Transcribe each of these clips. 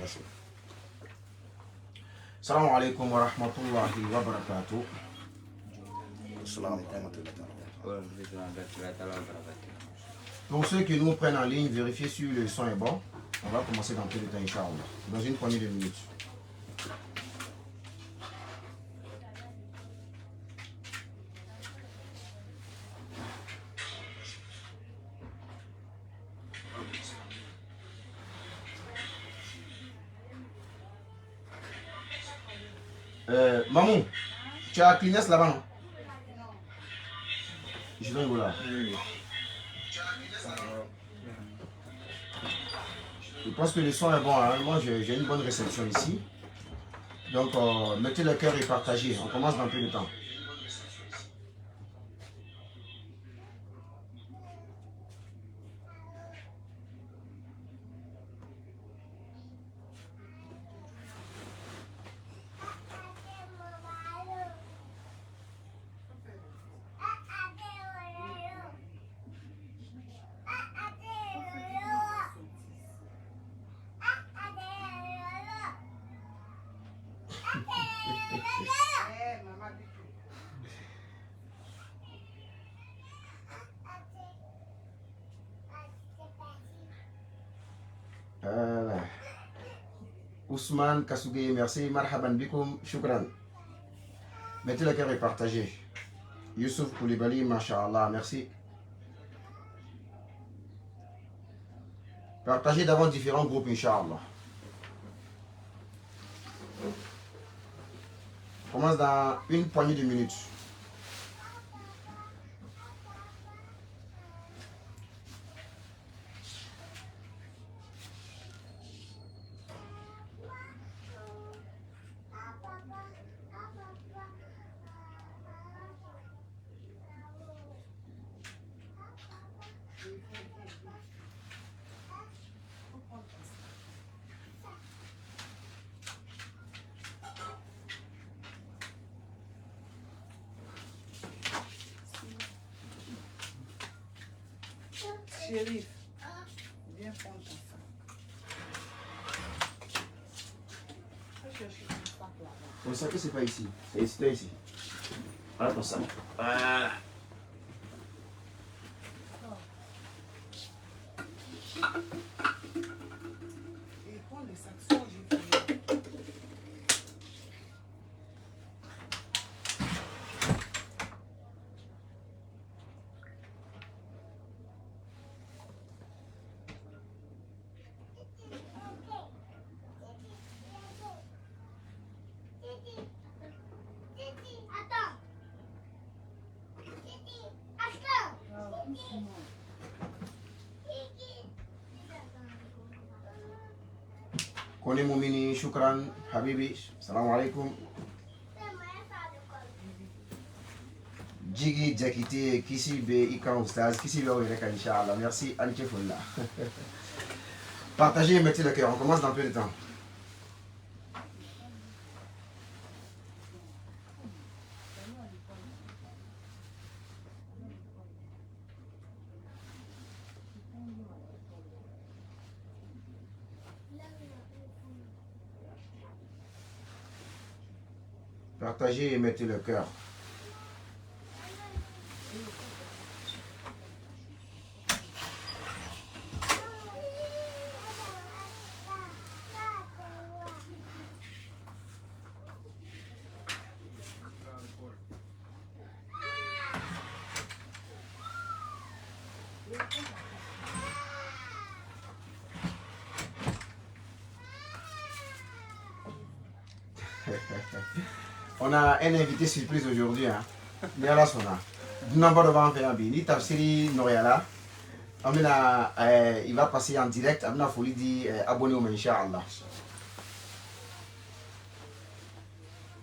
Merci. Salam alaikum wa rahmatullahi wa barakatuh. Pour ceux qui nous prennent en ligne, vérifiez si le son est bon. On va commencer dans peu de temps, Inch'Allah. Dans une poignée de minutes. Maman, tu as Kleenex là-bas, non? Je donne où là? Je pense que le son est bon. Hein? Moi, j'ai une bonne réception ici. Donc, mettez le cœur et partagez. On commence dans peu de temps. Ousmane Kassougé, merci. Marhaban bikoum, shukran. Mettez le cœur et partagez. Youssouf Koulibaly, mashallah, merci. Partagez d'avant différents groupes, Inch'Allah. On commence dans une poignée de minutes. Chérif, viens prendre ton sac. Va chercher ton sac là-bas. Ton sac, c'est pas ici. C'est ici, là, ici. Voilà ton sac. Voilà. Et prends le sac, sors, j'ai fini. Kone Moumini, shukran, Habibi, salam alaikum. Jigi Djakite, Kisi Be Ikan Oustaz, Kisi Be Oureka, Inch'Allah. Merci, Anche Folla. Partagez et mettez le cœur, on commence dans peu de temps. Partagez et mettez le cœur. On a un invité surprise aujourd'hui. Hein. Mais alors, on a. N'importe quoi faire un bini. Tafsiri Noyala. Il va passer en direct. Amina Folie dit abonnez-vous, Inch'Allah.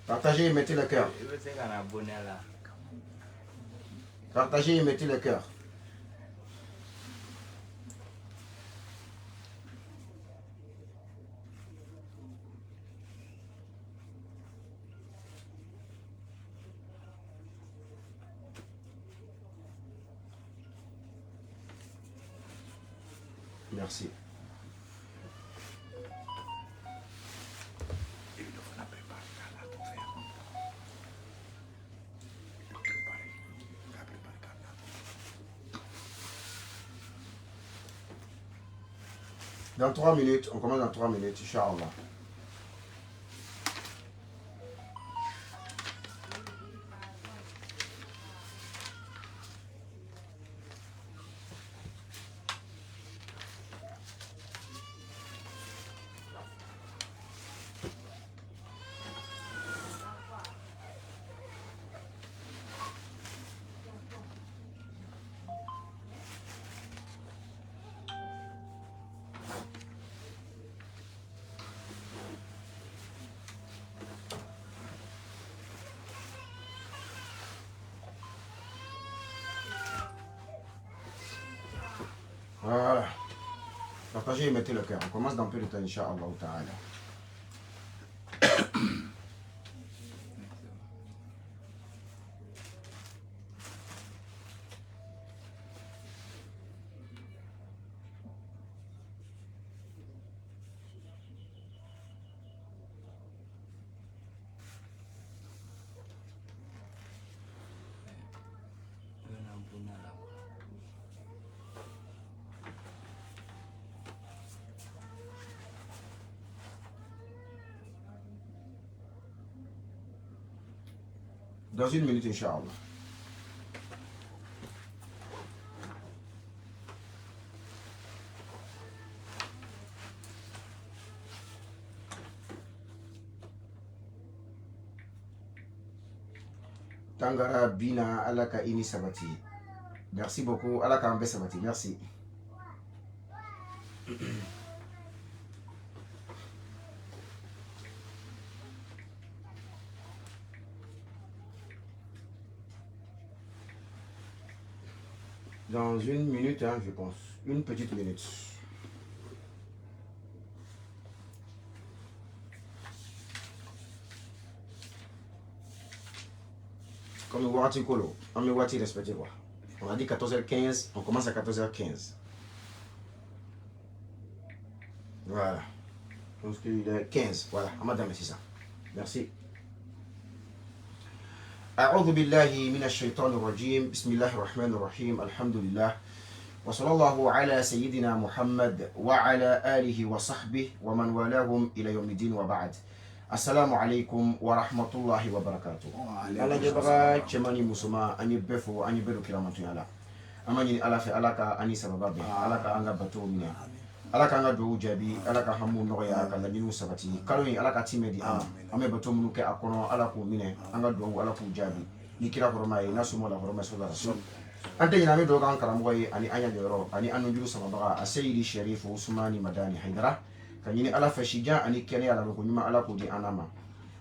Partagez et mettez le cœur. Partagez et mettez le cœur. Merci. Dans 3 minutes, on commence dans 3 minutes, Inch'Allah. Voilà. Partagez et mettez le cœur. On commence dans peu de temps, Inch'Allah ta'ala. Dans 1 minute, Inch'Allah. Tangara Bina Alaka Ini Sabati. Merci beaucoup. Alaka Ambe Sabati. Merci. Dans 1 minute, hein, je pense. 1 petite minute. Comme Wati Kolo, on me Wati respecté quoi. On a dit 14h15, on commence à 14h15. Voilà. Je pense qu'il est 15. Voilà, madame, c'est ça. Merci. أعوذ بالله من الشيطان الرجيم بسم الله الرحمن الرحيم الحمد لله وصلى الله على سيدنا محمد وعلى آله وصحبه ومن والاهم إلى يوم الدين وبعد السلام عليكم ورحمة الله وبركاته على جبرا جماني مسما أني بفو أني بدو كرامتو يالا أماني ألا في ألاكا أني سببا ألاكا أنغا بطو مني ألاكا أنغا دو جابي ألاكا همو نغيا كالا نينو سبتي كالوي ألاكا تيمدي أمي بطو منو كي أكونو ألاكو مني أنغا دو ألاكو جابي nikira horomai nasumo la horomai sola rasul ante nyina mi doga ankara moy ani anya yoro ani anu juru sama baga asayidi sharifu usmani madani haidara kanyini ala fashija ani kene ala ko nyuma ala ko di anama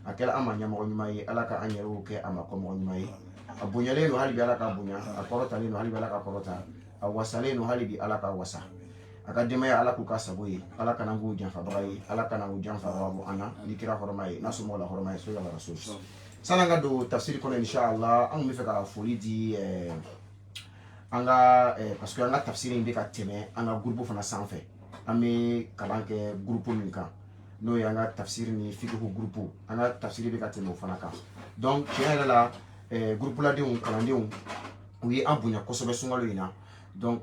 akela ama nyama ko nyuma yi ala ka anyero ke ama ko mo nyuma yi abunyale no hali bi ala ka bunya akorota ni no hali bi ala ka korota awasale no hali bi ala ka wasa akadema ya ala ku kasaboyi ala kana ngu janfa bagai ala kana ngu janfa wabu ana nikira horomai nasumo la horomai sola rasul sananga do tafsiri kono inshallah an mi fe ka foli di anga parce que anga tafsiri mbi ka teme anga groupe fana sanfɛ an bɛ kalan kɛ groupe min kan n'o ye an ka tafsiri ni fiqhu groupe an ka tafsiri bɛ ka tɛmɛ o fana kan donc tiɲɛ yɛrɛ la groupe ladenw kalandenw u ye an bonya kosɛbɛ sunkalo in na donc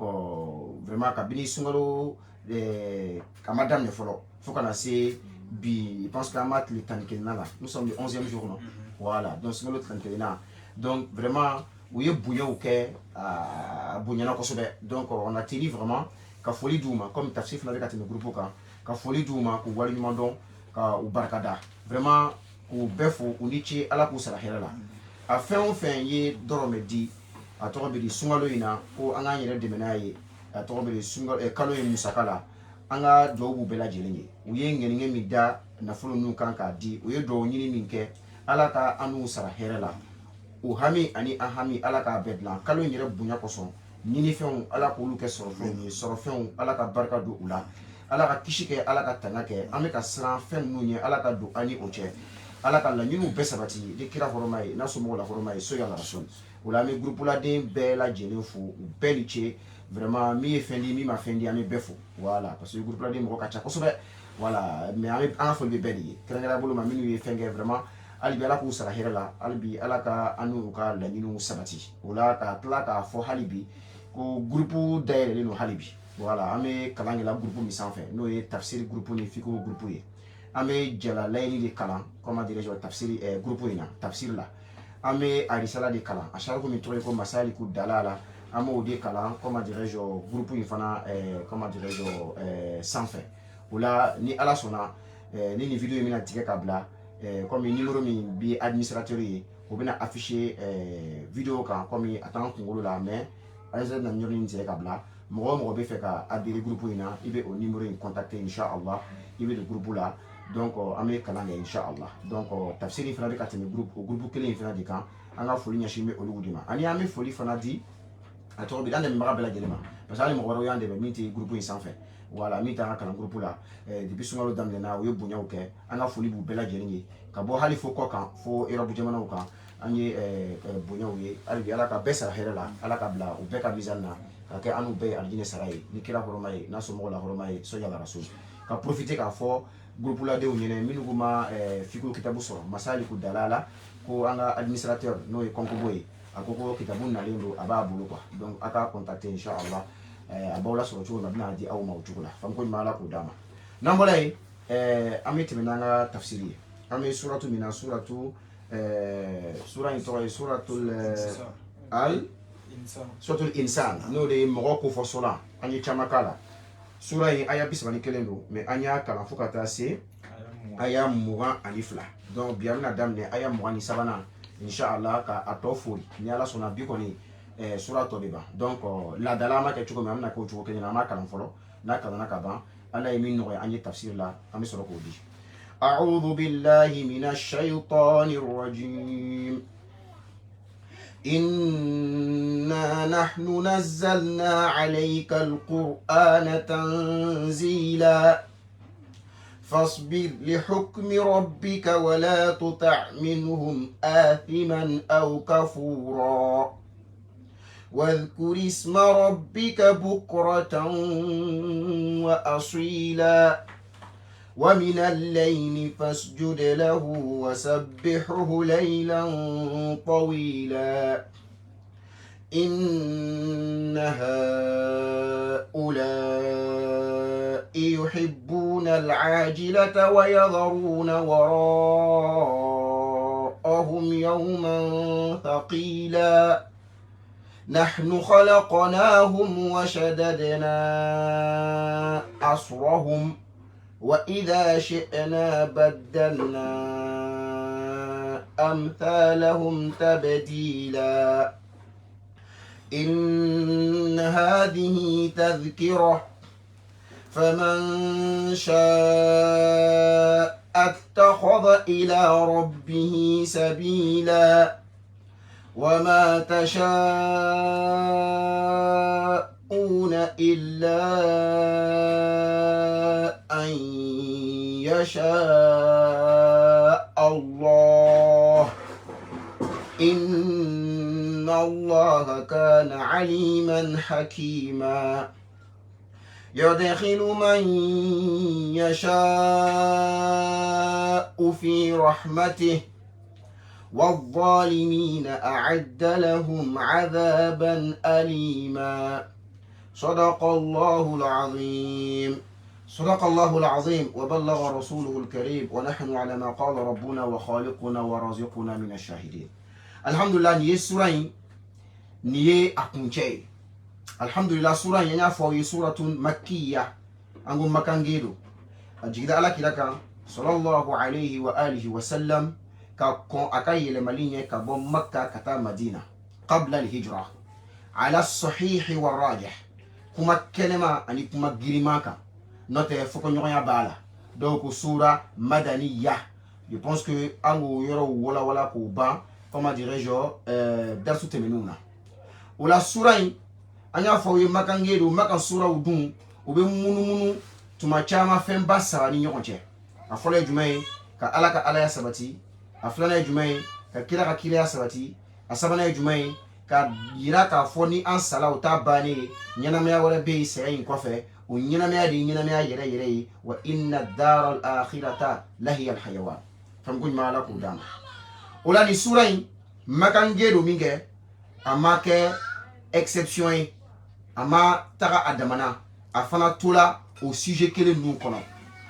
vraiment kabini sunkalo a ma daminɛ fɔlɔ fo kana se bi je pense que an b'a tile 11 na la nous sommes le 11e jour non voilà donc sunkalo 31 na donc vraiment u ye bonyaw kɛ a bonyana kosɛbɛ donc on a tenu vraiment ka foli d'u ma comme tafsir fana bɛ ka tɛmɛ groupe kan ka foli d'u ma k'u waleɲuman dɔn ka u barikada vraiment k'u bɛɛ fo u ni ce ala k'u sara hɛrɛ la a fɛn o fɛn ye dɔrɔmɛ di a tɔgɔ bɛ di sunkalo in na ko an k'an yɛrɛ dɛmɛ n'a ye a tɔgɔ bɛ di sunkalo kalo in musaka la an ka duwawu b'u bɛɛ lajɛlen ye u ye ŋɛniŋɛ min da nafolo ninnu kan k'a di u ye duwawu ɲini min kɛ ala ka an n'u sara hɛrɛ la o hami ani an hami ala k'a bɛɛ dilan kalo in yɛrɛ bonya kosɔn ɲinifɛnw ala k'olu kɛ sɔrɔfɛnw ye sɔrɔfɛnw ala ka barika don u la ala ka kisi kɛ ala ka tanga kɛ an bɛ ka siran fɛn minnu ye ala ka don an ni o cɛ ala ka laɲiniw bɛɛ sabati ni kira hɔrɔma ye n'a somɔgɔw la hɔrɔma ye so yala rasul o la an bɛ groupe laden bɛɛ lajɛlen fo u bɛɛ ni ce vraiment min ye fɛn di min ma fɛn di an bɛ bɛɛ fo voilà parce que groupe laden mɔgɔ ka ca kosɛbɛ voilà mais an ka foli bɛ bɛɛ de ye kɛrɛnkɛrɛnya bolo ma minnu ye fɛn kɛ vraiment hali bi ala k'u sara hɛrɛ la hali bi ala ka an n'u ka laɲiniw sabati o la ka tila k'a fɔ hali bi ko groupe dayɛlɛlen don hali bi voilà an bɛ kalan kɛ la groupe min sanfɛ n'o ye tafsiri groupe ni fiqh groupe ye an bɛ jalalayini de kalan comment dirais-je tafsiri groupe in na tafsiri la an bɛ arisala de kalan a sariku min tɔgɔ ye ko masaliku dalala an b'o de kalan comment dirais-je groupe in fana comment dirais-je sanfɛ o la ni ala sɔnna ni nin video in bɛna tigɛ ka bila comme numéro min bi administrateur ye o bɛna afficher video kan comme a t'an kunkolo la mais ayisa na ɲɔgɔn in tigɛ ka bila mɔgɔ o mɔgɔ bɛ fɛ ka adhérer groupe in na i bɛ o numéro in contacter inshallah i bɛ don groupe la donc an bɛ kalan kɛ inshallah donc tafsiri fana bɛ ka tɛmɛ groupe kelen in fana de kan an ka foli ɲɛsin bɛ olu de ma ani an bɛ foli fana di a tɔgɔ bɛ an dɛmɛbaga bɛɛ lajɛlen ma parce que hali mɔgɔ wɛrɛw y'an dɛmɛ min tɛ groupe in sanfɛ voilà min t'an ka kalan groupe la depuis sunkalo daminɛna o ye bonyaw kɛ an ka foli b'u bɛɛ lajɛlen ye ka bɔ hali fo kɔ kan fo Europe jamanaw kan an ye bonyaw ye hali bi ala ka bɛɛ sara hɛrɛ la ala ka bila u bɛɛ ka mizani na ka kɛ an n'u bɛɛ ye alijinɛ sara ye ni kira hɔrɔma ye n'a somɔgɔw la hɔrɔma ye sɔli ala rasul ka profiter k'a fɔ groupe ladenw ɲɛnɛ minnu ko ma fiqh kitabu sɔrɔ masaliku dalala ko an ka administrateur n'o ye kɔnkobo ye a ko kitabu nalen don a b'a bolo quoi donc a ka contacter inshallah a b'aw lasɔrɔ cogo min a bɛna di aw ma o cogo la fam ko ɲuman ala k'o d'a ma n'an bɔra yen an bɛ tɛmɛ n'an ka tafsiri ye an bɛ suratu min na sura in tɔgɔ ye suratul insan n'o de ye mɔgɔ kofɔ sɔla an ye caman k'a la sura in aya 31 don mais an y'a kalan fo ka taa se aya 22 donc bi an bɛna daminɛ aya 23nan inshallah ka a tɔ fori ni ala sɔnna bi kɔni sura tɔ de ban donc laadala an b'a kɛ cogo min an bɛna kɛ o cogo kelen na an b'a kalan fɔlɔ n'a kalanna ka ban ala ye min nɔgɔya an ye tafsir la an bɛ sɔrɔ k'o di أعوذ بالله من الشيطان الرجيم إنا نحن نزلنا عليك القرآن تنزيلا فاصبر لحكم ربك ولا تطع منهم آثما أو كفورا واذكر اسم ربك بكرة وأصيلا ومن الليل فاسجد له وسبحه ليلا طويلا إن هؤلاء يحبون العاجلة ويذرون وراءهم يوما ثقيلا نحن خلقناهم وشددنا أسرهم وإذا شئنا بدلنا أمثالهم تبديلا إن هذه تذكرة فمن شاء اتخذ إلى ربه سبيلا وما تشاءون إلا أن يشاء الله إن الله كان عليما حكيما يدخل من يشاء في رحمته والظالمين أعد لهم عذابا أليما صدق الله العظيم صدق الله العظيم وبلغ رسوله الكريم ونحن على ما قال ربنا وخالقنا ورازقنا من الشاهدين الحمد لله نيه سورة نيه أكونشي الحمد لله سورة ينافع سورة مكية أنقول مكان جيدو أجد على كده صلى الله عليه وآله وسلم كون أكاي لمالينيا كبون مكة كتا مدينة قبل الهجرة على الصحيح والراجح كما كلمة أني كما جريماكا نوتي فوكو نيوغيا بالا donc سورة مدنية je pense que ango yoro wala ko ban comment dirais-je darsu temenuna wala sura yi anya fo ye makangedo makan sura udun o be munumunu tuma chama femba sara ni ɲɔgɔn cɛ a fɔlɔ ye jumɛn ye ka ala ka alaya sabati a filanan ye jumɛn ye ka kira ka kiraya sabati a sabanan ye jumɛn ye ka yira k'a fɔ ni an sala o t'a bannen ye ɲɛnamaya wɛrɛ bɛ yen saya in kɔfɛ o ɲɛnamaya de ye ɲɛnamaya yɛrɛ yɛrɛ ye wa inna dara al-akhirata lahiya al-hayawan fam ko ɲuman ala k'o d'a ma o la ni sura in makange do min kɛ a ma kɛ exception ye a ma taga a damana a fana tola o sujet kelen ninnu kɔnɔ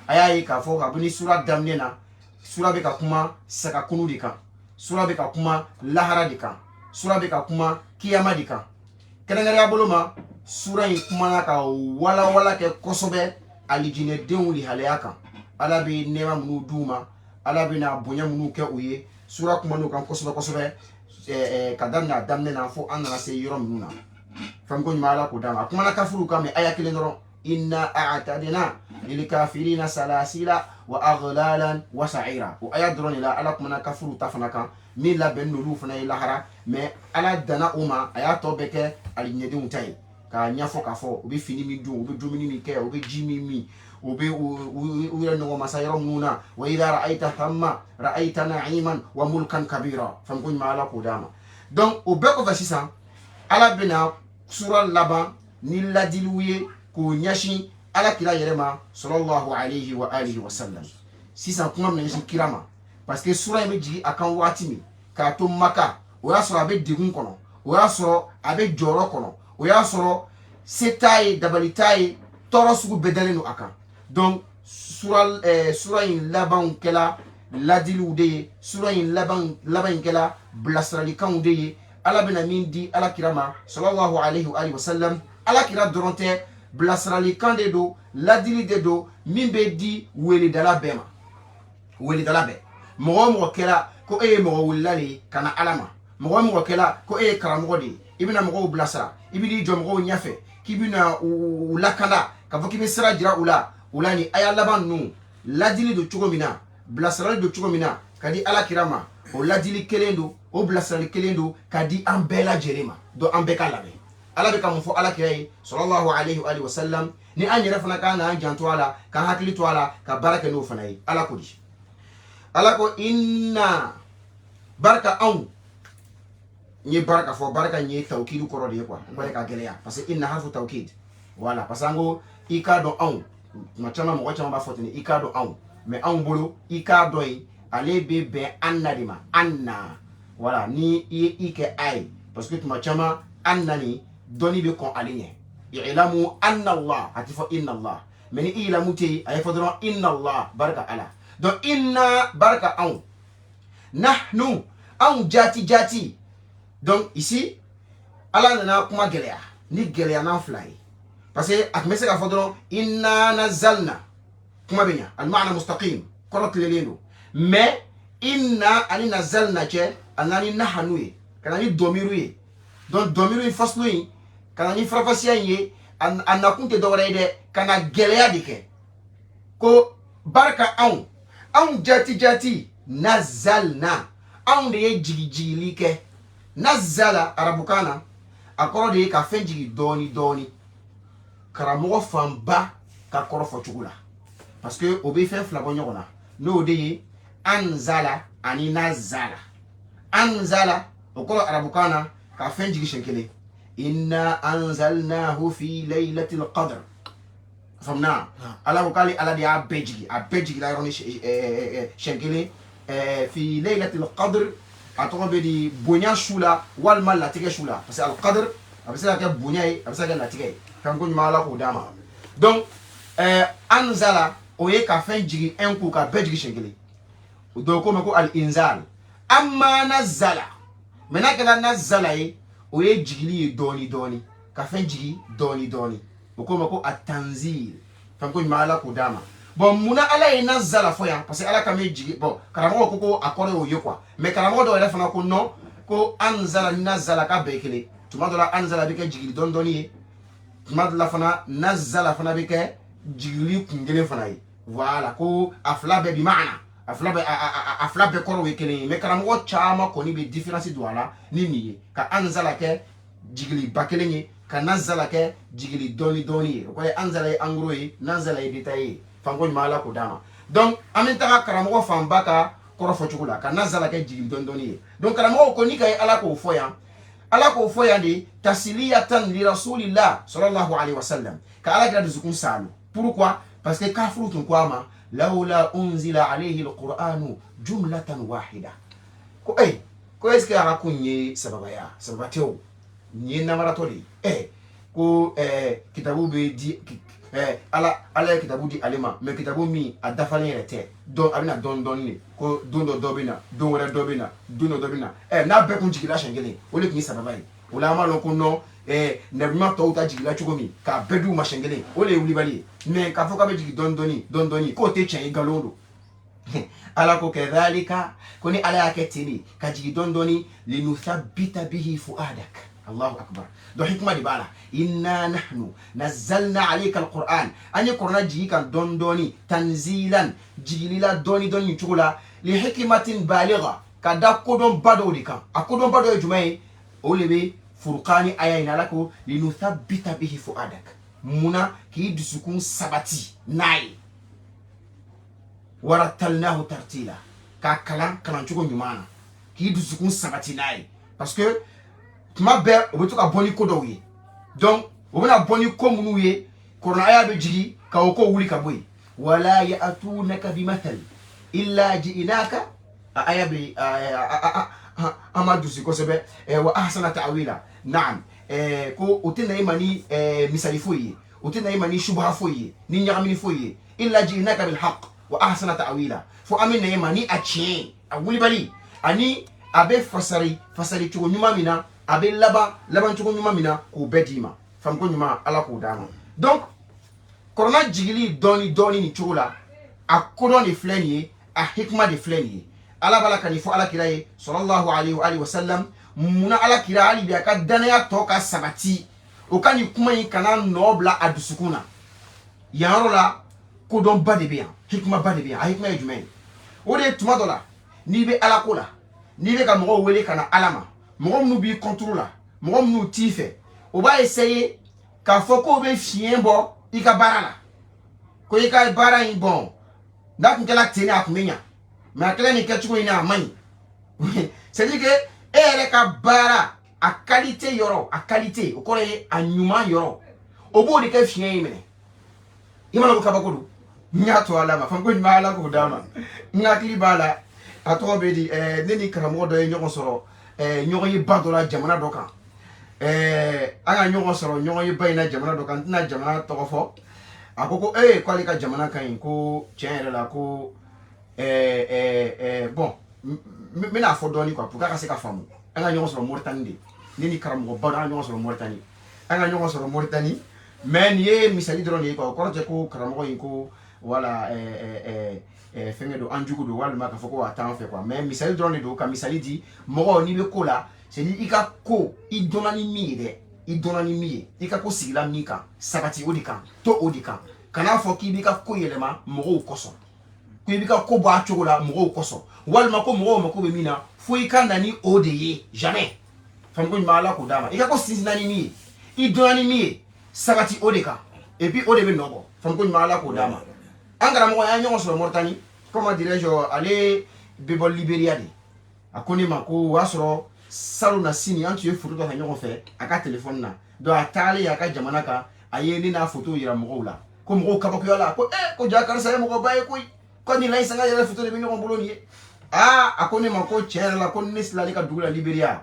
a y'a ye k'a fɔ kabini sura daminɛ na sura bɛ ka kuma sagakunu de kan sura bɛ ka kuma lahara de kan sura bɛ ka kuma kiyama de kan kɛrɛnkɛrɛnya bolo ma sura in kumana ka walawala kɛ kosɛbɛ alijinɛdenw lihalaya kan ala bɛ nɛɛma minnu d'u ma ala bɛna bonya minnu kɛ u ye sura kuman'u kan kosɛbɛ kosɛbɛ ka daminɛ a daminɛ na fo an nana se yɔrɔ minnu na fɛn ko ɲuman ala k'o d'a ma a kumana kafiriw kan mɛ aya kelen dɔrɔn inna a'tadna lilkafirina salasila wa aghlalan wa sa'ira o aya dɔrɔn de la ala kumana kafiriw ta fana kan min labɛn n'olu fana ye lahara mɛ ala danna o ma a y'a tɔ bɛɛ kɛ alijinɛdenw ta ye k'a ɲɛfɔ k'a fɔ u bɛ fini min dun u bɛ dumuni min kɛ u bɛ ji min min u bɛ u yɛrɛ ɲɔgɔn masa yɔrɔ minnu na wa idha ra'ayta thamma ra'ayta na'iman wa mulkan kabira fɛn ko ɲuman ala k'o d'a ma donc o bɛɛ kɔfɛ sisan ala bɛna sura laban ni ladiliw ye k'o ɲɛsin ala kira yɛrɛ ma sallallahu alayhi wa alihi wa sallam sisan kuma bɛna ɲɛsin kira ma parce que sura in bɛ jigin a kan waati min k'a to maka o y'a sɔrɔ a bɛ degun kɔnɔ o y'a sɔrɔ a bɛ jɔyɔrɔ kɔnɔ o y'a sɔrɔ se t'a ye dabali t'a ye tɔɔrɔ sugu bɛɛ dalen don a kan donc sura in labanw kɛla ladiliw de ye sura in laban in kɛla bilasiralikanw de ye ala bɛna min di ala kira ma sallallahu alayhi wa sallam ala kira dɔrɔn tɛ bilasiralikan de don ladili de don min bɛ di welidala bɛɛ ma welidala bɛɛ mɔgɔ o mɔgɔ kɛra ko e ye mɔgɔ welila de ye ka na ala ma mɔgɔ o mɔgɔ kɛra ko e ye karamɔgɔ de ye i bɛna mɔgɔw bilasira i bɛn'i jɔ mɔgɔw ɲɛfɛ k'i bɛna u lakanda k'a fɔ k'i bɛ sira jira u la ni aya laban ninnu ladili don cogo min na bilasirali don cogo min na ka di ala kira ma o ladili kelen don o bilasirali kelen don ka di an bɛɛ lajɛlen ma donc an bɛɛ ka labɛn ala bɛ ka mun fɔ ala kira ye sallallahu alayhi wa sallam ni an yɛrɛ fana kan k'an janto a la k'an hakili to a la ka baara kɛ n'o fana ye ala ko di ala ko inna barika anw n ye barika fɔ barika n ye tawkidu kɔrɔ de ye quoi n bɔra ka gɛlɛya parce que inna harfu tawkid voilà parce que an ko i k'a dɔn anw tuma caman mɔgɔ caman b'a fɔ ten i k'a dɔn anw mais anw bolo i k'a dɔn ye ale bɛ bɛn anna de ma anna voilà ni i ye i kɛ a ye parce que tuma caman anna ni dɔnni bɛ kɔn ale ɲɛ i'lamu anna allah a ti fɔ inna allah mais ni i lamu tɛ yen a ye fɔ dɔrɔn inna allah barika ala donc inna barika anw nahnu anw jati donc ici ala nana kuma gɛlɛya ni gɛlɛya n'an fila ye parce que a tun bɛ se k'a fɔ dɔrɔn inna nazalna kuma bɛ ɲa al-ma'na mustaqim kɔrɔ tilenlen don mais inna ani nazalna cɛ a nana ni nahanu ye ka na ni dɔmiru ye donc dɔmiru in faslu in ka na ni farafasiya in ye a nakun tɛ dɔwɛrɛ ye dɛ ka na gɛlɛya de kɛ ko barika anw jati nazalna anw de ye jigijigili kɛ nazala arabukan na a kɔrɔ de ye ka fɛn jigi dɔɔni karamɔgɔ fanba ka kɔrɔ fɔ cogo la parce que o bɛ fɛn fila bɔ ɲɔgɔn na n'o de ye anzala ani nazala anzala o kɔrɔ arabukan na ka fɛn jigi siɲɛ kelen inna anzalnahu fi laylatil qadr famna ala ko k'ale ala de y'a bɛɛ jigila yɔrɔnin siɲɛ kelen fi laylatil qadr a tɔgɔ bɛ di bonya su la walima latigɛ su la parce que al-qadr a bɛ se ka kɛ bonya ye a bɛ se ka kɛ latigɛ ye fɛn ko ɲuman ala k'o d'a ma donc anzala o ye ka fɛn jigi un coup ka bɛɛ jigi siɲɛ kelen o dɔw ko ma ko al-inzal amma nazala mais n'a kɛra nazala ye o ye jigili ye dɔɔni ka fɛn jigi dɔɔni o ko ma ko at-tanzil fɛn ko ɲuman ala k'o d'a ma bon munna ala ye nazala fɔ yan parce que ala ka me jigi bon karamɔgɔ ko a kɔrɔ y'o ye quoi mais karamɔgɔ dɔw yɛrɛ fana ko non ko anzala ni nazala ka bɛɛ kelen tuma dɔ la anzala bɛ kɛ jigili dɔɔni ye tuma dɔ la fana nazala fana bɛ kɛ jigili kun kelen fana ye voilà ko a fila bɛɛ bi maana a fila bɛɛ kɔrɔ ye kelen ye mais karamɔgɔ caman kɔni bɛ différence don a la ni nin ye ka anzala kɛ jigili ba kelen ye ka nazala kɛ jigili dɔɔni ye o kɔrɔ ye anzala ye en gros ye nazala ye détail ye fanko ɲuman ala k'o d'a ma donc an bɛ taga karamɔgɔ fanba ka kɔrɔ fɔ cogo la ka nazala kɛ jigili dɔɔni ye donc karamɔgɔ ko ni ka ye ala k'o fɔ yan de tasiliyatan li rasulillah sallallahu alayhi wa sallam ka ala kira dusukun saalu pourquoi parce que kafiru tun ko a ma lawla unzila alayhi alqur'anu jumlatan wahida ko est ce que a ka kun ye sababatɛ o nin ye namaratɔ de ye ko kitabu bɛ di ala ye kitabu di ale ma mais kitabu min a dafalen yɛrɛ tɛ donc a bɛna dɔɔni dɔɔni de ko don dɔ dɔ bɛ na don wɛrɛ dɔ bɛ na don dɔ dɔ bɛ na n'a bɛɛ kun jigila siɲɛ kelen o de tun ye sababa ye o la an b'a dɔn ko non nabima tɔw ta jigila cogo min k'a bɛɛ d'u ma siɲɛ kelen o de ye wulibali ye mais k'a fɔ k'a bɛ jigin dɔɔni dɔɔni k'o tɛ tiɲɛ ye nkalon don ala ko kadhalika ko ni ala y'a kɛ ten de ka jigin dɔɔni linuthabbita bihi fuadak Allahu akbar donc hikma de b'a la inna nahnu nazzalna alayka alquran an ye kuranna jigi kan dɔɔni tanzilan jigilila dɔɔni cogo la li hikmatin baligha ka da kodɔnba dɔw de kan a kodɔnba dɔ ye jumɛn ye o de bɛ furqani aya in ala ko linuthabbita bihi fuadak munna k'i dusukun sabati n'a ye warattalnahu tartila ka kalan cogo ɲuman na k'i dusukun sabati n'a ye parce que tuma bɛɛ o bɛ to ka bɔ ni ko dɔw ye donc o bɛna bɔ ni ko minnu ye kuranɛ aya bɛ jigi ka o ko wuli ka bɔ yen wala ya'tunaka bimathal illa ji'naka aya bɛ an ma dusu kosɛbɛ wa ahsana ta'wila naam ko o tɛ na i ma ni misali foyi ye o tɛ na i ma ni shubha foyi ye ni ɲagamini foyi ye illa ji'naka bil haqq wa ahsana ta'wila fo an bɛ na i ma ni a tiɲɛ a wulibali ani a bɛ fasari cogo ɲuman min na a bɛ laban cogo ɲuman min na k'o bɛɛ d'i ma famuko ɲuman ala k'o d'a ma donc kuranna jigili dɔɔni ni cogo la a kodɔn de filɛ nin ye a hikma de filɛ nin ye ala b'a la ka nin fɔ alakira ye sallallahu alayhi wa sallam munna alakira hali bi a ka danaya tɔ ka sabati o ka nin kuma in kana nɔ bila a dusukun na yan yɔrɔ la kodɔnba de bɛ yan hikmaba de bɛ yan a hikma ye jumɛn ye o de ye tuma dɔ la n'i bɛ ala ko la n'i bɛ ka mɔgɔw wele ka na ala ma mɔgɔ minnu b'i contre la mɔgɔ minnu t'i fɛ o b'a essayer k'a fɔ k'o bɛ fiɲɛ bɔ i ka baara la ko i ka baara in bɔn n'a tun kɛra ten a tun bɛ ɲa mais a kɛra nin kɛcogo in na a man ɲi c'est à dire que e yɛrɛ ka baara a qualité yɔrɔ a qualité o kɔrɔ ye a ɲuman yɔrɔ o b'o de kɛ fiɲɛ in minɛ i mana ko kabako don n y'a to ala ma fanko ɲuman ala k'o d'a ma n hakili b'a la a tɔgɔ bɛ di ne ni karamɔgɔ dɔ ye ɲɔgɔn sɔrɔ ɲɔgɔn ye ba dɔ la jamana dɔ kan an ka ɲɔgɔn sɔrɔ ɲɔgɔn ye ba in na jamana dɔ kan n tɛna jamana tɔgɔ fɔ a ko k'ale ka jamana ka ɲi ko tiɲɛ yɛrɛ la ko bon n bɛna fɔ dɔɔni quoi pour que a ka se ka faamu an ka ɲɔgɔn sɔrɔ Moritani de ne ni karamɔgɔ ba dɔ an ka ɲɔgɔn sɔrɔ Moritani an ka ɲɔgɔn sɔrɔ Moritani mais nin ye misali dɔrɔn de ye quoi o kɔrɔ tɛ ko karamɔgɔ in ko wala fɛngɛ don an jugu don walima k'a fɔ ko a t'an fɛ quoi mais misali dɔrɔn de don ka misali di mɔgɔ n'i bɛ ko la c'est dire i ka ko i dɔnna ni min ye dɛ i dɔnna ni min ye i ka ko sigila min kan sabati o de kan to o de kan kan'a fɔ k'i b'i ka ko yɛlɛma mɔgɔw kosɔn ko i b'i ka ko bɔ a cogo la mɔgɔw kosɔn walima ko mɔgɔw mako bɛ min na fo i ka na ni o de ye jamais famuko ɲuman ala k'o d'a ma i ka ko sinsinna ni min ye i dɔnna ni min ye sabati o de kan et puis o de bɛ nɔ bɔ famuko ɲuman ala k'o d'a ma an karamɔgɔ y'an ɲɔgɔn sɔrɔ Moritani comment dirais-je ale bɛ bɔ Libéria de a ko ne ma ko o y'a sɔrɔ salon na sini an tun ye photo dɔ ta ɲɔgɔn fɛ a ka téléphone na donc a taalen a ka jamana kan a ye ne n'a photo yira mɔgɔw la ko mɔgɔw kabakoya la ko ko ja karisa ye mɔgɔba ye koyi ko nin la sanga yɛrɛ photo de bɛ ɲɔgɔn bolo nin ye a ko ne ma ko tiɲɛ yɛrɛ la ko ne sila ale ka dugu la Libéria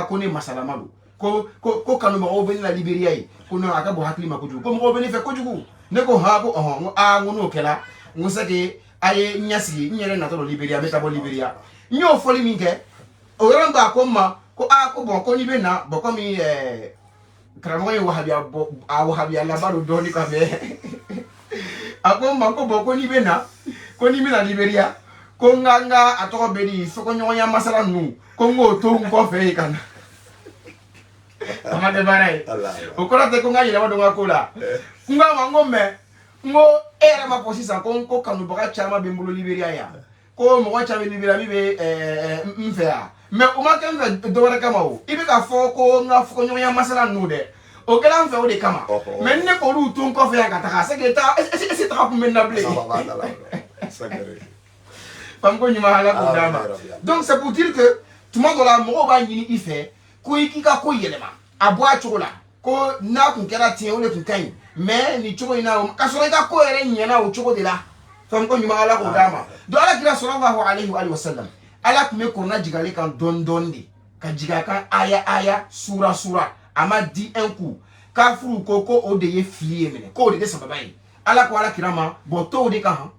ko ne masalama don ko kanubagaw bɛ ne la Libéria ye ko non a ka bɔ hakili ma kojugu ko mɔgɔw bɛ ne fɛ kojugu ne ko ko ko n'o kɛra n ko c'est que a ye n ɲɛsigi n yɛrɛ natɔ don Libéria n bɛ taa bɔ Libéria n y'o fɔli min kɛ o yɔrɔ b'a ko n ma ko ko bon ko n'i bɛ na bon komi karamɔgɔ ye wahabiya laban don dɔɔni kɔfɛ a ko n ma ko bon ko n'i bɛ na ko n'i bɛna Libéria ko n ka a tɔgɔ bɛ di fɔkɔɲɔgɔnya masala ninnu ko n k'o to n kɔfɛ yen ka na a ma kɛ baara ye o kɔrɔ tɛ ko n ka yɛlɛma don n ka ko la n k'a ma n ko mais n ko e yɛrɛ ma fɔ sisan ko kanubaga caman bɛ n bolo Libéria yan ko mɔgɔ caman bɛ Libéria min bɛ n fɛ yan mais o ma kɛ n fɛ dɔwɛrɛ kama o i bɛ ka fɔ ko n ka fɔkɔɲɔgɔnya masala ninnu dɛ o kɛra n fɛ o de kama mais ne k'olu to n kɔfɛ yan ka taga c'est que taga kun bɛ n na bilen famuko ɲuman ala k'o d'a ma donc c'est pour dire que tuma dɔ la mɔgɔw b'a ɲini i fɛ ko i k'i ka ko yɛlɛma a bɔ a cogo la ko n'a kun kɛra tiɲɛ o de kun ka ɲi mais nin cogo in na k'a sɔrɔ i ka ko yɛrɛ ɲɛna o cogo de la famuko ɲuman ala k'o d'a ma donc alakira sallallahu alayhi wa sallam ala tun bɛ kuranna jigin ale kan dɔɔni dɔɔni de ka jigin a kan aya sura a ma di un coup kafuru ko o de ye fili mene ko de sababa yi ala ko ala kirama bo to de kan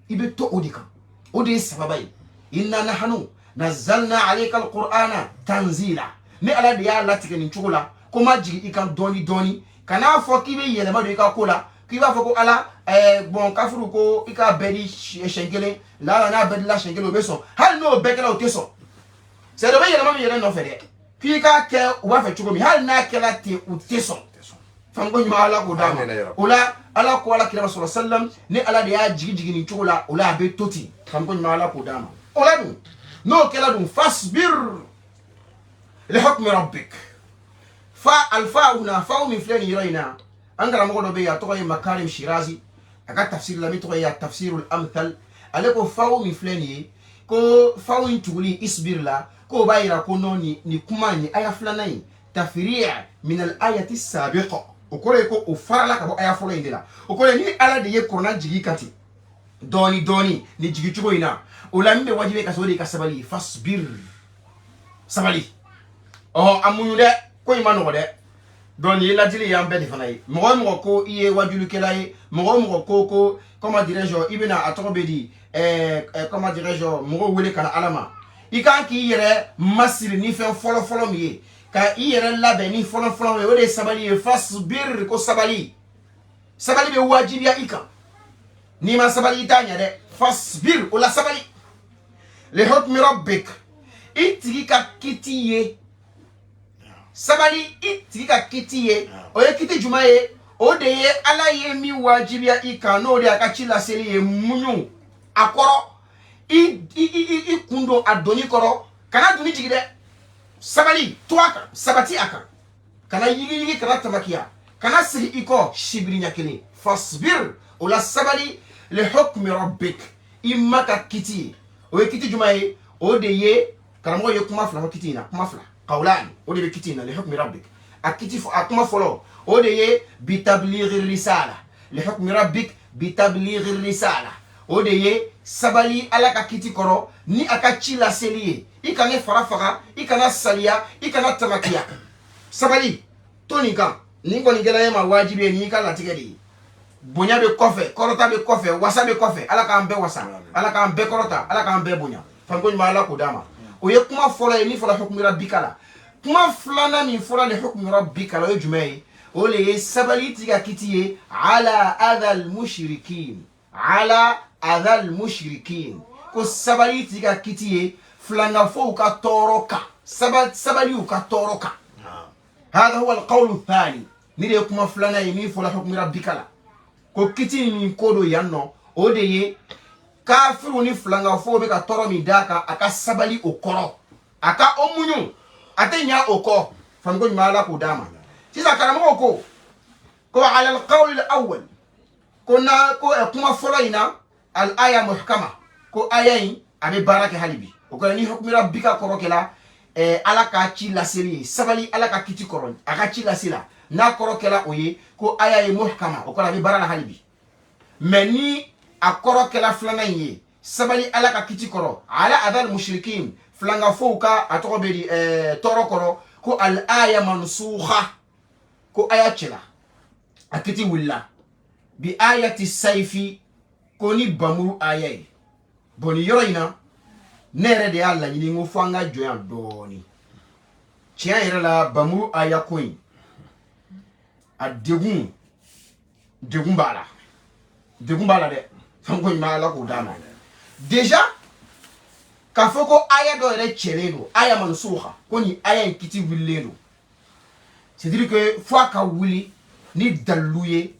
ibe to o de kan o de sababa yi inna nahnu nazzalna alayka alqur'ana tanzila ni ala de ya latike ni chukula ko majigi ikan doni kana fo kibe yele ma do ka ko la ki ba fo ko ala bon kafuru ko ika bedi shengele la na bedi la shengele o beso hal no bekela o teso c'est do be yele ma yele no fede ki ka ke o ba fe chuko mi hal na kela te o teso fango nyuma ala ko dama ola ala ko ala kila sallallahu alaihi wasallam ni ala de ya jigi ni chukula ola be toti fango nyuma ala ko dama ola du no kela du fasbir li hukmi rabbik fa alfa una fa min flani yirayna angara mo do be ya to makarim shirazi aka tafsir la mi to ya tafsir al amthal aleko fa min flani ko fa in tuguli isbir la ko bayira ko noni ni kumani aya flanai tafri'a min al ayati sabiqa o kore ko o farala ka bo aya folo indila o kore ni ala de ye korona jigi kati doni ni jigi chugo ina o la mbe wajibe ka sori ka sabali fasbir sabali oh amunyu de ko imano de doni la jili ya mbedi fanai mo ko iye wajulu kelai mo ko comment dirais-je ibina atobedi comment dirais-je mo wele kana alama ikan ki yere masir ni fen folo mi ka yere labe ni folo we wele sabali fasbir ko sabali be wajibi ya ika ni ma sabali tanya de fasbir wala sabali li hukmi rabbik itika kitiye sabali itika kitiye o ye kiti jumaye o de ye ala ye mi wajibi ya ika no de akachila seli ye munyu akoro i kundo adoni koro kana duni jigide sabali toaka sabati aka kana yigi kana tamakia kana siri iko shibri nyakele fasbir wala sabali li hukmi rabbik imma ka kiti o kiti jumaye o de ye kana mo ye kuma fla kiti na kuma fla qawlan o de kiti na li hukmi rabbik akiti fo akuma folo o de ye bi tabligh risala li hukmi rabbik bi tabligh risala o de ye sabali ala ka kiti koro ni akachi la selie ikane farafaga ikana salia ikana tamakia sabali tonika ningo nigela ma wajibi ni kala tigedi bonya be kofe korota be kofe wasa be kofe ala ka ambe wasa ala ka ambe korota ala ka ambe bonya fango ma ala ko dama o ye kuma fola ni fola hukmi rabbikala kuma flana ni fola le hukmi rabbikala o jumai o le sabali tiga kitiye ala adal mushrikin ala adal mushrikin ko sabali tiga kitiye flanga fo ka toroka sabali ka toroka هذا هو القول الثاني نري كما فلانا يمي فلا حكم ربك لا ko kiti ni kodo yanno o de ye kafiru ni flanga fo be ka toro mi daka aka sabali okoro aka omunyu atenya oko fango mala ko dama sisa karamo ko ala al qawl al awwal kona ko kuma folaina al aya muhkama ko ayayi abe baraka halibi o ko ni hukmi rabbika korokela ala ka ci la seri sabali ala ka kiti koron aka ci la sila na korokela oye ko aya e muhkama o ko la bi barala halibi meni akorokela flana yi sabali ala ka kiti koro ala adal mushrikin flanga fouka atobedi toro koro ko al aya mansukha ko aya chela akiti willa bi ayati sayfi ko ni bamuru ayayi boni yoroina nere de alla nyini ngo fanga joyan doni chia yere la bamuru aya koin a degun bala de fango mala ko dama déjà ka foko aya do re chelelo aya mansukha ko ni aya kiti willelo c'est dire que fois ka wuli ni daluye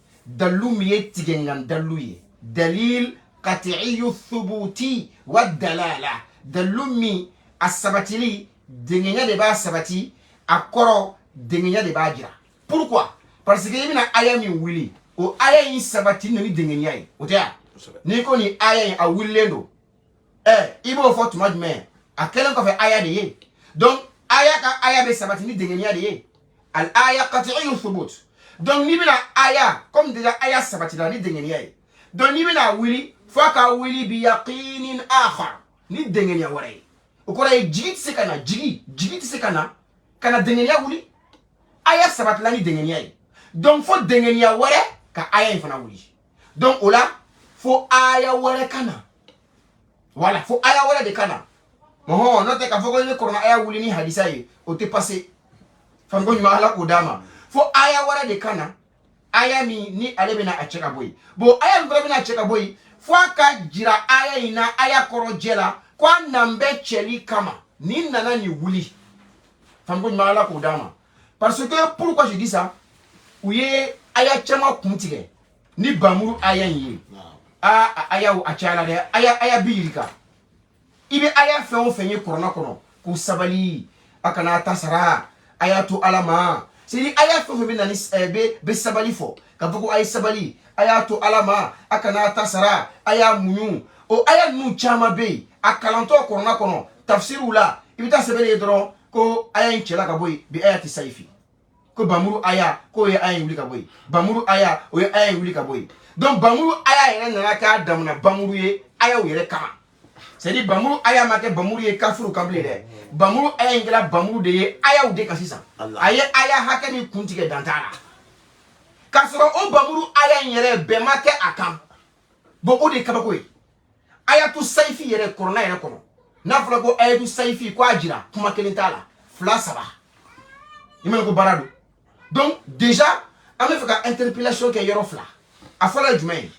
tigengan daluye dalil qat'iyyu thubuti wa dalala dalumi asabatili dengenya de ba sabati akoro dengenya de ba jira pourquoi parce que yimina aya mi wili o aya yin sabati ni dengenya yi o tia ni ko ni aya yin a willendo ibo fo tuma jme akelen ko fe aya de ye donc aya be sabati ni dengenya de ye al aya qat'iyyu thubut donc ni bina aya comme déjà aya sabati la ni dengenya yi donc ni bina wili fo ka wili bi yaqinin akhar ni dengenya waray o ko ray jigit se kana kana dengenya wuli aya sabat la ni dengenya yi donc fo dengenia wɛrɛ ka aya in fana wuli donc o la fo aya wɛrɛ kana voilà fo aya wɛrɛ de kana n'o tɛ k'a fɔ ko ne kɔrɔna aya wuli ni hadisa ye o tɛ passé fan ko ɲuman ala k'o d'a ma fo aya wɛrɛ de kana aya min ni ale bɛna a cɛ ka bɔ yen bon aya min fana bɛna a cɛ ka bɔ yen fo a ka jira aya in na aya kɔrɔ jɛ la ko a nan bɛ cɛli kama ni nana nin wuli fan ko ɲuman ala k'o d'a ma parce que pourquoi je dis ça u ye aya caman kun tigɛ ni bamuru aya in ye aya a cayala dɛ aya bi yirika i bɛ aya fɛn o fɛn ye kɔrɔna kɔnɔ k'u sabali a kana ta sara a y'a to ala ma c'est dire aya fɛn o fɛn bɛ na ni bɛ sabali fɔ k'a fɔ ko a ye sabali a y'a to ala ma a kana ta sara a y'a muɲu o aya ninnu caman bɛ yen a kalantɔ kɔrɔna kɔnɔ tafsiriw la i bɛ taa sɛbɛn ye dɔrɔn ko aya in cɛla ka bɔ yen bi aya tɛ sayifi ko bamuru aya ko ye aya in wuli ka bɔ yen bamuru aya o ye aya in wuli ka bɔ yen donc bamuru aya yɛrɛ nana k'a damana bamuru ye ayaw yɛrɛ kama c'est dire bamuru aya ma kɛ bamuru ye kafuru kan bilen dɛ bamuru aya in kɛra bamuru de ye ayaw de kan sisan a ye aya hakɛ min kun tigɛ dan t'a la k'a sɔrɔ o bamuru aya in yɛrɛ bɛɛ ma kɛ a kan bon o de ye kabako ye ayatu sayifi yɛrɛ kɔrɔna yɛrɛ kɔnɔ n'a fɔra ko ayatu sayifi ko a jira kuma kelen t'a la fila saba i mɛn ko baara don donc déjà an bɛ fɛ ka interpellation kɛ yɔrɔ fila a fɔlɔ ye jumɛn ye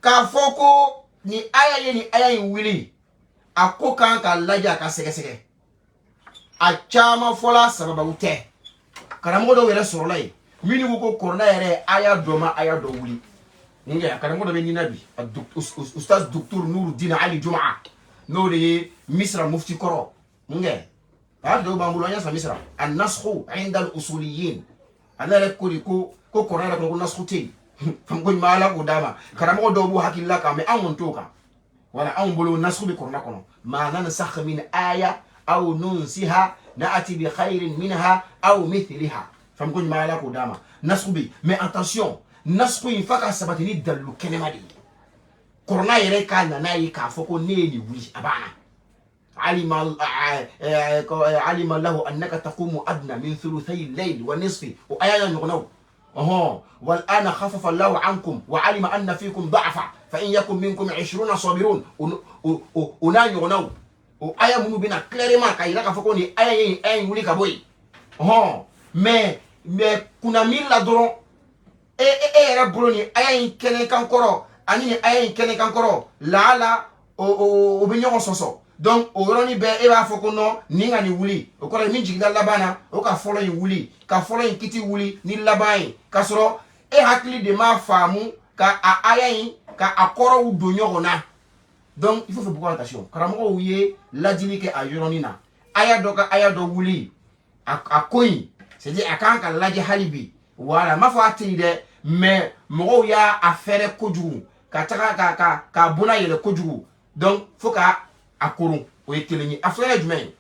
k'a fɔ ko ni aya ye ni aya in wuli a ko kan ka lajɛ a ka sɛgɛsɛgɛ a caman fɔla sababu tɛ karamɔgɔ dɔw yɛrɛ sɔrɔla yen minnu ko ko kɔrɔna yɛrɛ aya dɔ ma aya dɔ wuli nka karamɔgɔ dɔ bɛ ɲina bi ustaz docteur Nurudina Ali Jumaa n'o de ye misra mufti kɔrɔ nka a dɔw b'an bolo an y'a san misra a nasxu inda al-usuliyin ale yɛrɛ ko de ko kɔrɔna yɛrɛ kɔnɔ ko nasxu tɛ yen ko ɲuman ala k'o d'a ma karamɔgɔ dɔw b'u hakili la kan mɛ anw kɔni t'o kan wala anw bolo nasxu bɛ kɔrɔna kɔnɔ ma nansakh min aya aw nunsiha na'ati bi khairin minha aw mithliha fam ko ɲuman ala k'o d'a ma nasxu bɛ mais attention nasxu in fa ka sabati ni dalilu kɛnɛma de ye kɔrɔna yɛrɛ k'a nana ye k'a fɔ ko ne ye nin wuli a banna علم له أنك تقوم أدنى من ثلثي الليل ونصفه وآية نغنو والآن خفف الله عنكم وعلم أن فيكم ضعفا فإن يكن منكم 20 صابرون ونا نغنو وآية منو بنا clairement كاي لك فكوني آية يولي كبوي mais kuna mila doron ربوني آية كنن كانكورو أني آية كنن كانكورو لا o be ɲɔgɔn sɔsɔ donc o yɔrɔni bɛɛ e b'a fɔ ko non ni ka nin wuli o kɔrɔ min jigila laban na o ka fɔlɔ in wuli ka fɔlɔ in kiti wuli ni laban ye k'a sɔrɔ e hakili de m'a faamu ka a aya in ka a kɔrɔw don ɲɔgɔn na donc il faut faire beaucoup attention karamɔgɔw ye lajili kɛ a yɔrɔnin na aya dɔ ka aya dɔ wuli a ko in c'est à dire a kan ka lajɛ hali bi voilà n m'a fɔ a tɛ yen dɛ mais mɔgɔw y'a a fɛrɛ kojugu ka taga ka bona yɛlɛ kojugu donc faut ka a koron o ye kelen ye a filanan ye jumɛn ye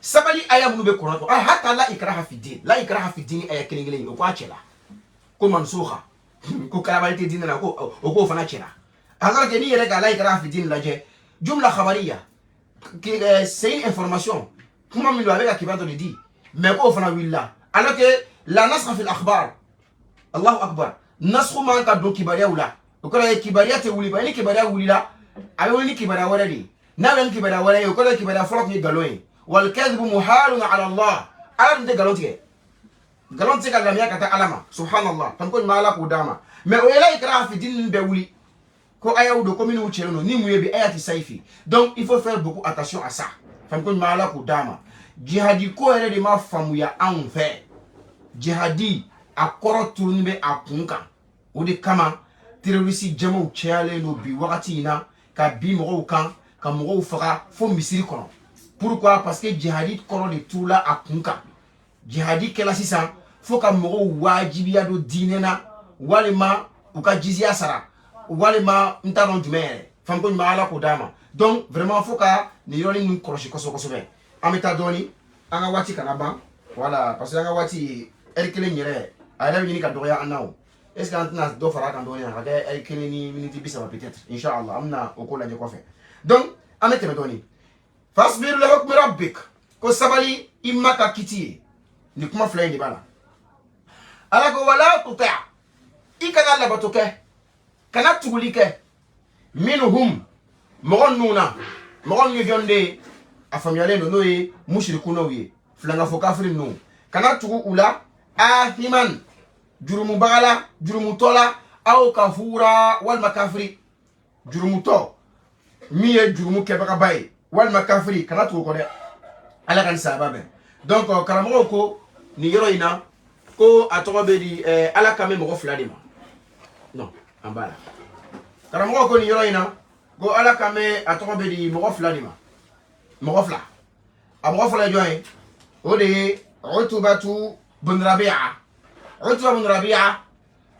sabali aya minnu bɛ kɔrɔtɔ hata la ikraha fi din la ikraha fi din aya kelen kelen o ko a cɛ la ko mansuha ko kalabali tɛ diinɛ la o k'o fana cɛ la alors que n'i yɛrɛ ka la ikraha fi din lajɛ jumla khabariya c'est une information kuma min don a bɛ ka kibaru dɔ de di mais k'o fana wulila alors que la nasxa fi al-akhbar Allahu akbar nasxu man ka don kibariyaw la o kɔrɔ ye kibariya tɛ wuli ba ni kibariya wulila a bɛ wuli ni kibariya wɛrɛ de ye n'a bɛ ni kibariya wɛrɛ ye o kɔrɔ ye kibariya fɔlɔ tun ye nkalon ye wal kadhibu muhalun ala Allah ala dun tɛ nkalon tigɛ nkalon tɛ se ka lamɛnya ka taa ala ma subhanallah tan ko ɲuman ala k'o d'a ma mais o ye la ikraha fi din bɛɛ wuli ko ayaw don ko minnu cɛlen don ni mun ye bi aya tɛ sayifi donc il faut faire beaucoup attention à ça tan ko ɲuman ala k'o d'a ma jihadi ko yɛrɛ de ma faamuya anw fɛ jihadi a kɔrɔ turunin bɛ a kun kan o de kama terroriste jamaw cayalen don bi wagati in na ka bi mɔgɔw kan ka mɔgɔw faga fo misiri kɔnɔ pourquoi parce que jihadi kɔrɔ de turula a kun kan jihadi kɛla sisan fo ka mɔgɔw wajibiya don diinɛ na walima u ka jizya sara walima n t'a dɔn jumɛn yɛrɛ fanko ɲuman ala k'o d'a ma donc vraiment fo ka nin yɔrɔnin ninnu kɔlɔsi kosɛbɛ kosɛbɛ an bɛ taa dɔɔni an ka waati kana ban voilà parce que an ka waati heure kelen yɛrɛ a yɛrɛ bɛ ɲini ka dɔgɔya an na o est ce que an tɛna dɔ fara a kan dɔɔni a ka kɛ heure kelen ni miniti 30 peut-être inchallah an bɛna o ko lajɛ kɔfɛ donc an bɛ tɛmɛ dɔɔni fasbir li hukmi rabbik ko sabali i ma ka kiti ye ni kuma fila in de b'a la ala ko wala tuta ikana la batoke kana tugulike minhum mogon nuna mogon ni jonde afamyale no ye mushrikuno ye flanga fo kafirin no kana tugu ula ahiman jurumu bagala jurumu tola aw kafura wal makafiri jurumu to miye jurumu kebaka bay wal makafiri kana tugu ko de ala kan sababe donc karamo ko ni yoro ina ko atogo be di ala kame mo fladima non ambala karamo ko ni yoro ina ko ala kame atogo be di mo fladima mo fla amo fla joy o de utubatu bun rabi'a utba bun rabi'a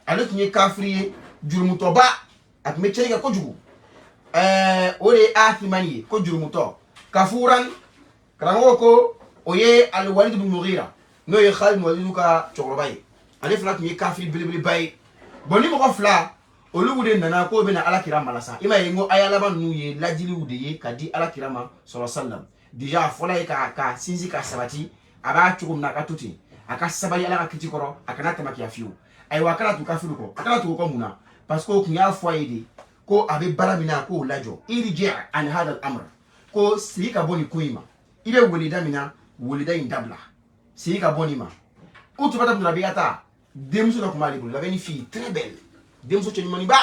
alut ni kafri jurumu to ba ak me chenga ko jugu o de athimani ko jurumu to kafuran karamo ko oye al walid bin mughira no ye khalid walid ka chorobay ale flat ni kafri bilibili bay boni mo fla olugude nana ko be na ala kirama la sa ima yengo ayala ban nu ye ladili ude ye kadi ala kirama sallallahu alaihi wasallam deja fola ka sinzi ka sabati aba chugum na ka tuti aka sabali ala ka kitikoro akana tamaki afiu ay wakala tu kafiru ko akana tu ko muna parce que kunya foyede ko abe baramina ko lajo irji an hada al-amr ko sika boni kuima ibe welida mina welida indabla sika boni ma utubata bin rabiata demso na kumali bulu la une fille très belle demso cheni mani ba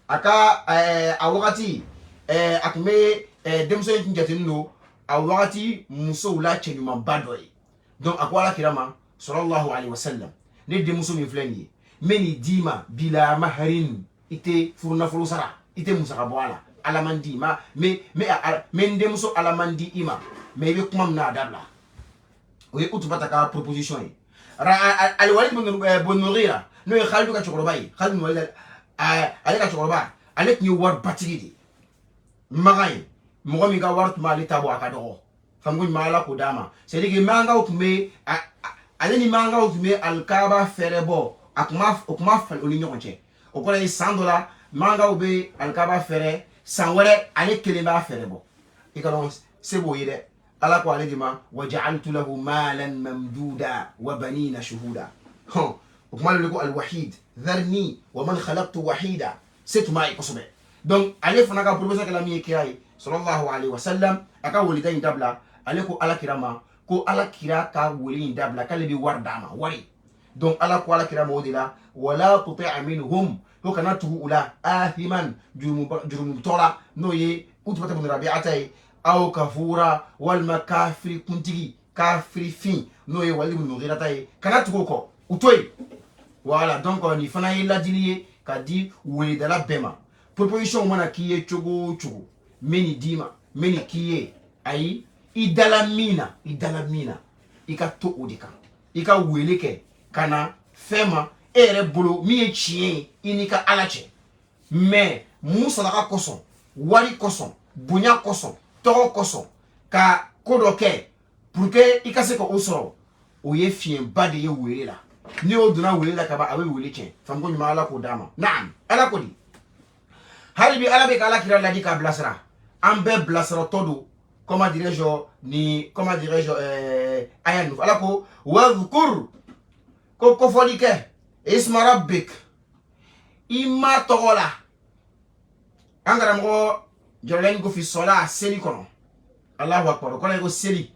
aka a wakati akme demso yin jatino a wakati muso la cheni man badoy donc akwala kirama sallallahu alaihi wasallam ne demso mi fleni meni dima bila maharin ite furna fulusara ite musaka boala alamandi ma me demso alamandi ima me be kuma na dabla oye utubata ka proposition yi al walid bin mughira no ye khalid ka chokorobay khalid walid ale ka chokoroba ale ni war batigi magay mo mi ga war mali tabo akado fangun mala ko dama c'est dire que manga okume ale ni manga okume al kaba ferebo akuma fal oli nyonche okola $100 manga ube al kaba fere sanwere ale keleba ferebo ikalo sebo yide ala ko ale dima waja'altu lahu malan mamduda wa banina shuhuda okuma le ko al wahid dharni wa man khalaqtu wahida c'est mai kosobe donc ale fana ka professeur kala mi kirai sallallahu alaihi wasallam aka walidain dabla ale ko ala kirama ko ala kira ka walidain dabla kale bi war dama wari donc ala ko ala kirama odila wala tuti' minhum ko kana tu ula ahiman jurum tola no ye utbata bin rabi'atay aw kafura wal makafiri kuntigi kafiri fin no ye walid bin mughira tay kana tu ko utoy voilà donc ni fana yi ladiliye kadi welidala bema proposition mana kiye chogo meni dima meni kiye ayi idalamina ika to odika ika weleke kana fema ere bolo mi chie inika alache mais musa la koson wali koson bunya koson toro koson ka kodoke pour que ika se ko osoro oye fien bade ye welela ni o duna welela ka ba awe weleche famgo nyuma ala ko dama naam ala ko di halibi ala be kala kira ladi ka blasra ambe blasra todo comment dirais-je ayan ala ko wadhkur ko folike isma rabbik imma togola angara mo jolene go fi sola seli kono Allahu akbar ko ko seli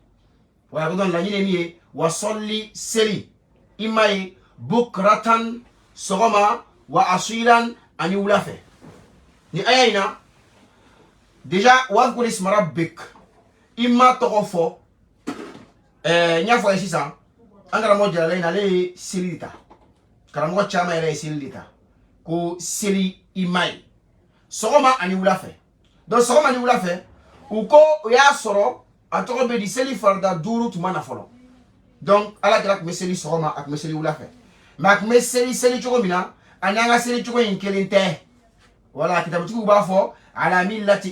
wala ko don la nyine mi wa solli seli imma bukratan sogoma wa asilan ani ulafe ni ayina déjà wadhkur isma rabbik imma togofo nyafo esisa angara mo jolene ale selita karamo chama ere selita ko seli imai sogoma ani ulafe donc sogoma ani ulafe uko ya soro atoko be di seli farda duru tumana folo donc ala kira ko seli sogoma ak seli ulafe mak me seli choko mina ananga seli choko inkelinte wala kitabu tuku ba fo ala millati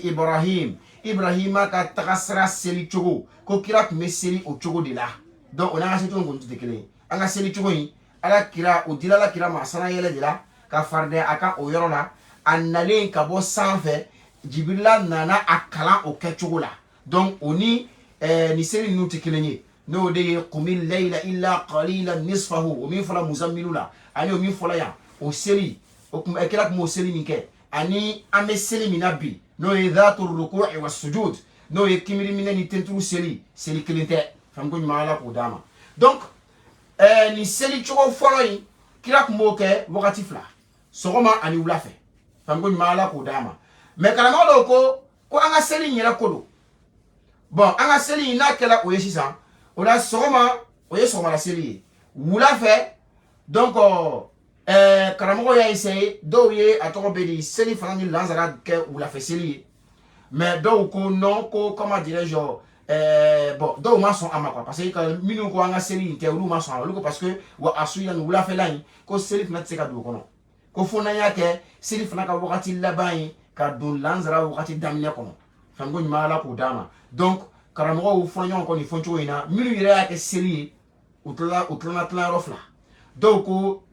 ibrahima ka takasra seli choko ko kira ko seli o choko de la donc onanga seli choko ngontu de kele anga seli choko yi ala kira o dila la kira masana yele dila ka farde aka o yoro la annalen ka bo sanfɛ jibrila nana akala o kɛcogo la donc oni ni seli nu ti kelenye no de qumil layla illa qalilan nisfahu o min fala muzammilula ani o min fala ya o seli o kila mo seli minke ani ame seli minabi no dhatu ruku'i was sujud no kimiri minani tenturu seli kilinte fam ko mala ko dama donc ni seli chogo folo yi kila mo ke wakati fla sogoma ani wula fe fam ko mala ko dama mais kalama do ko anga seli nyela kodo bon anga seli na kala o yesisa o la sogoma o yesoma la seli wula fe donc karamogo ya essayé do ye atoko bedi seli fana ni lanzara ke wula fe seli mais do ko non ko comment dirais-je bon do ma son ama quoi parce que minu ko anga seli te lu ma son lu ko parce que wa asuya ni wula fe lain ko seli fana tseka do kono ko fona yake seli fana ka wakati labai ka don lanzara wakati damne kono fango ni mala ko dama donc karamogo u fonyo ko ni foncho ina minu yire yake seli utla tla rofla donc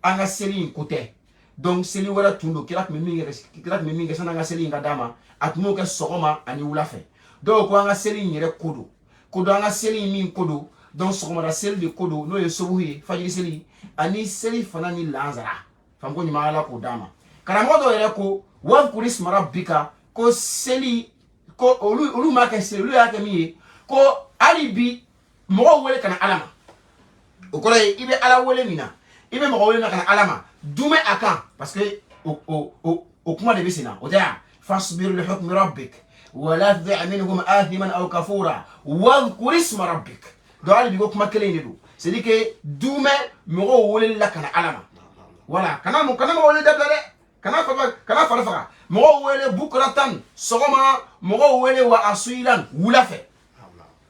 anga seli kote donc seli wala tundo kirak mimi ngesa anga seli ngadama atmo ke sogoma ani wula fe donc anga seli nyere kodo anga seli min kodo donc sogoma da seli de kodo no ye sobuhi fajiri seli ani seli fana ni lanzara fango ni mala ko dama karamodo yere ko wa kuris marabika ko seli ko olu ma ke seli olu yake mi ko alibi mo wele kana alama o ko ibe ala wele mina ibe mo wele kana alama dume akan parce que o kuma de bisina o da fasbir li hukm rabbik ولا تطع منهم آثما أو كفورا واذكر اسم ربك دو علي بيقول كما كلين دو سيديك دوما مغو ولي لك انا علما ولا كنا ولي دبلة كنا فرفا مغو ولي بكرة صغما مغو ولي وأصيلا ولفة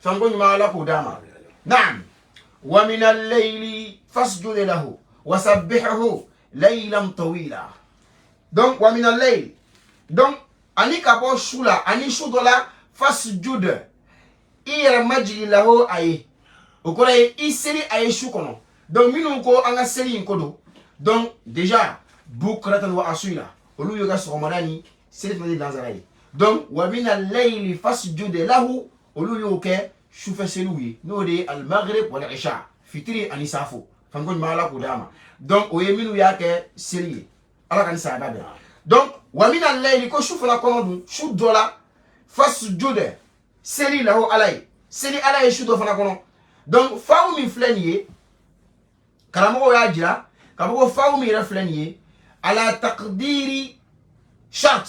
فنقول ما لك داما نعم ومن الليل فاسجد له وسبحه ليلا طويلا donc ومن الليل donc ani kapo shula ani shudola fasjud iyara majigi lahu aye okore iseri aye shukono donc minu ko anga seri inkodo donc déjà bukratan wa asila olu yoga somadani seri fadi danzaraye donc wa min al-layli fasjud lahu olu yoke shufa seluyi no de al-maghrib wal isha fitri ani safu fangon mala ko dama donc o yeminu yake seri ala kan sa babe donc wa min al-layli ko shufla kono dum shudola fasjud seri lahu alay seri alay shudo fana kono donc fawu mi flaniye kalamo ya jira kabo fawu mi reflaniye ala taqdiri shart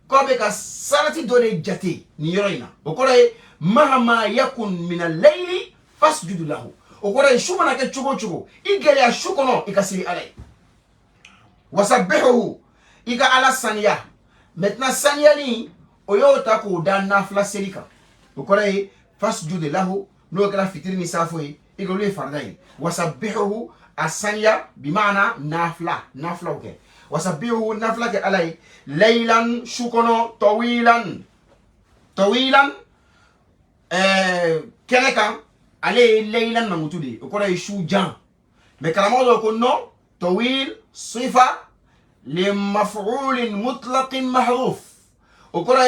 ko be ka salati dole jati ni yoroina okore mahama yakun min al-layli fasjud lahu okore shubana ke chugo igele ya shukono ikasiri alay wasabbihu iga ala saniya maintenant saniya ni oyota ko dan nafla selika okore fasjud lahu no kala fitiri ni safoi igole fardai wasabbihu asaniya bimana nafla okay wasabbihu nafla ke alai laylan shukono tawilan keleka ale laylan mangutudi okore shujan me kalamo ko no tawil sifa لمفعول مطلق محذوف وقرأ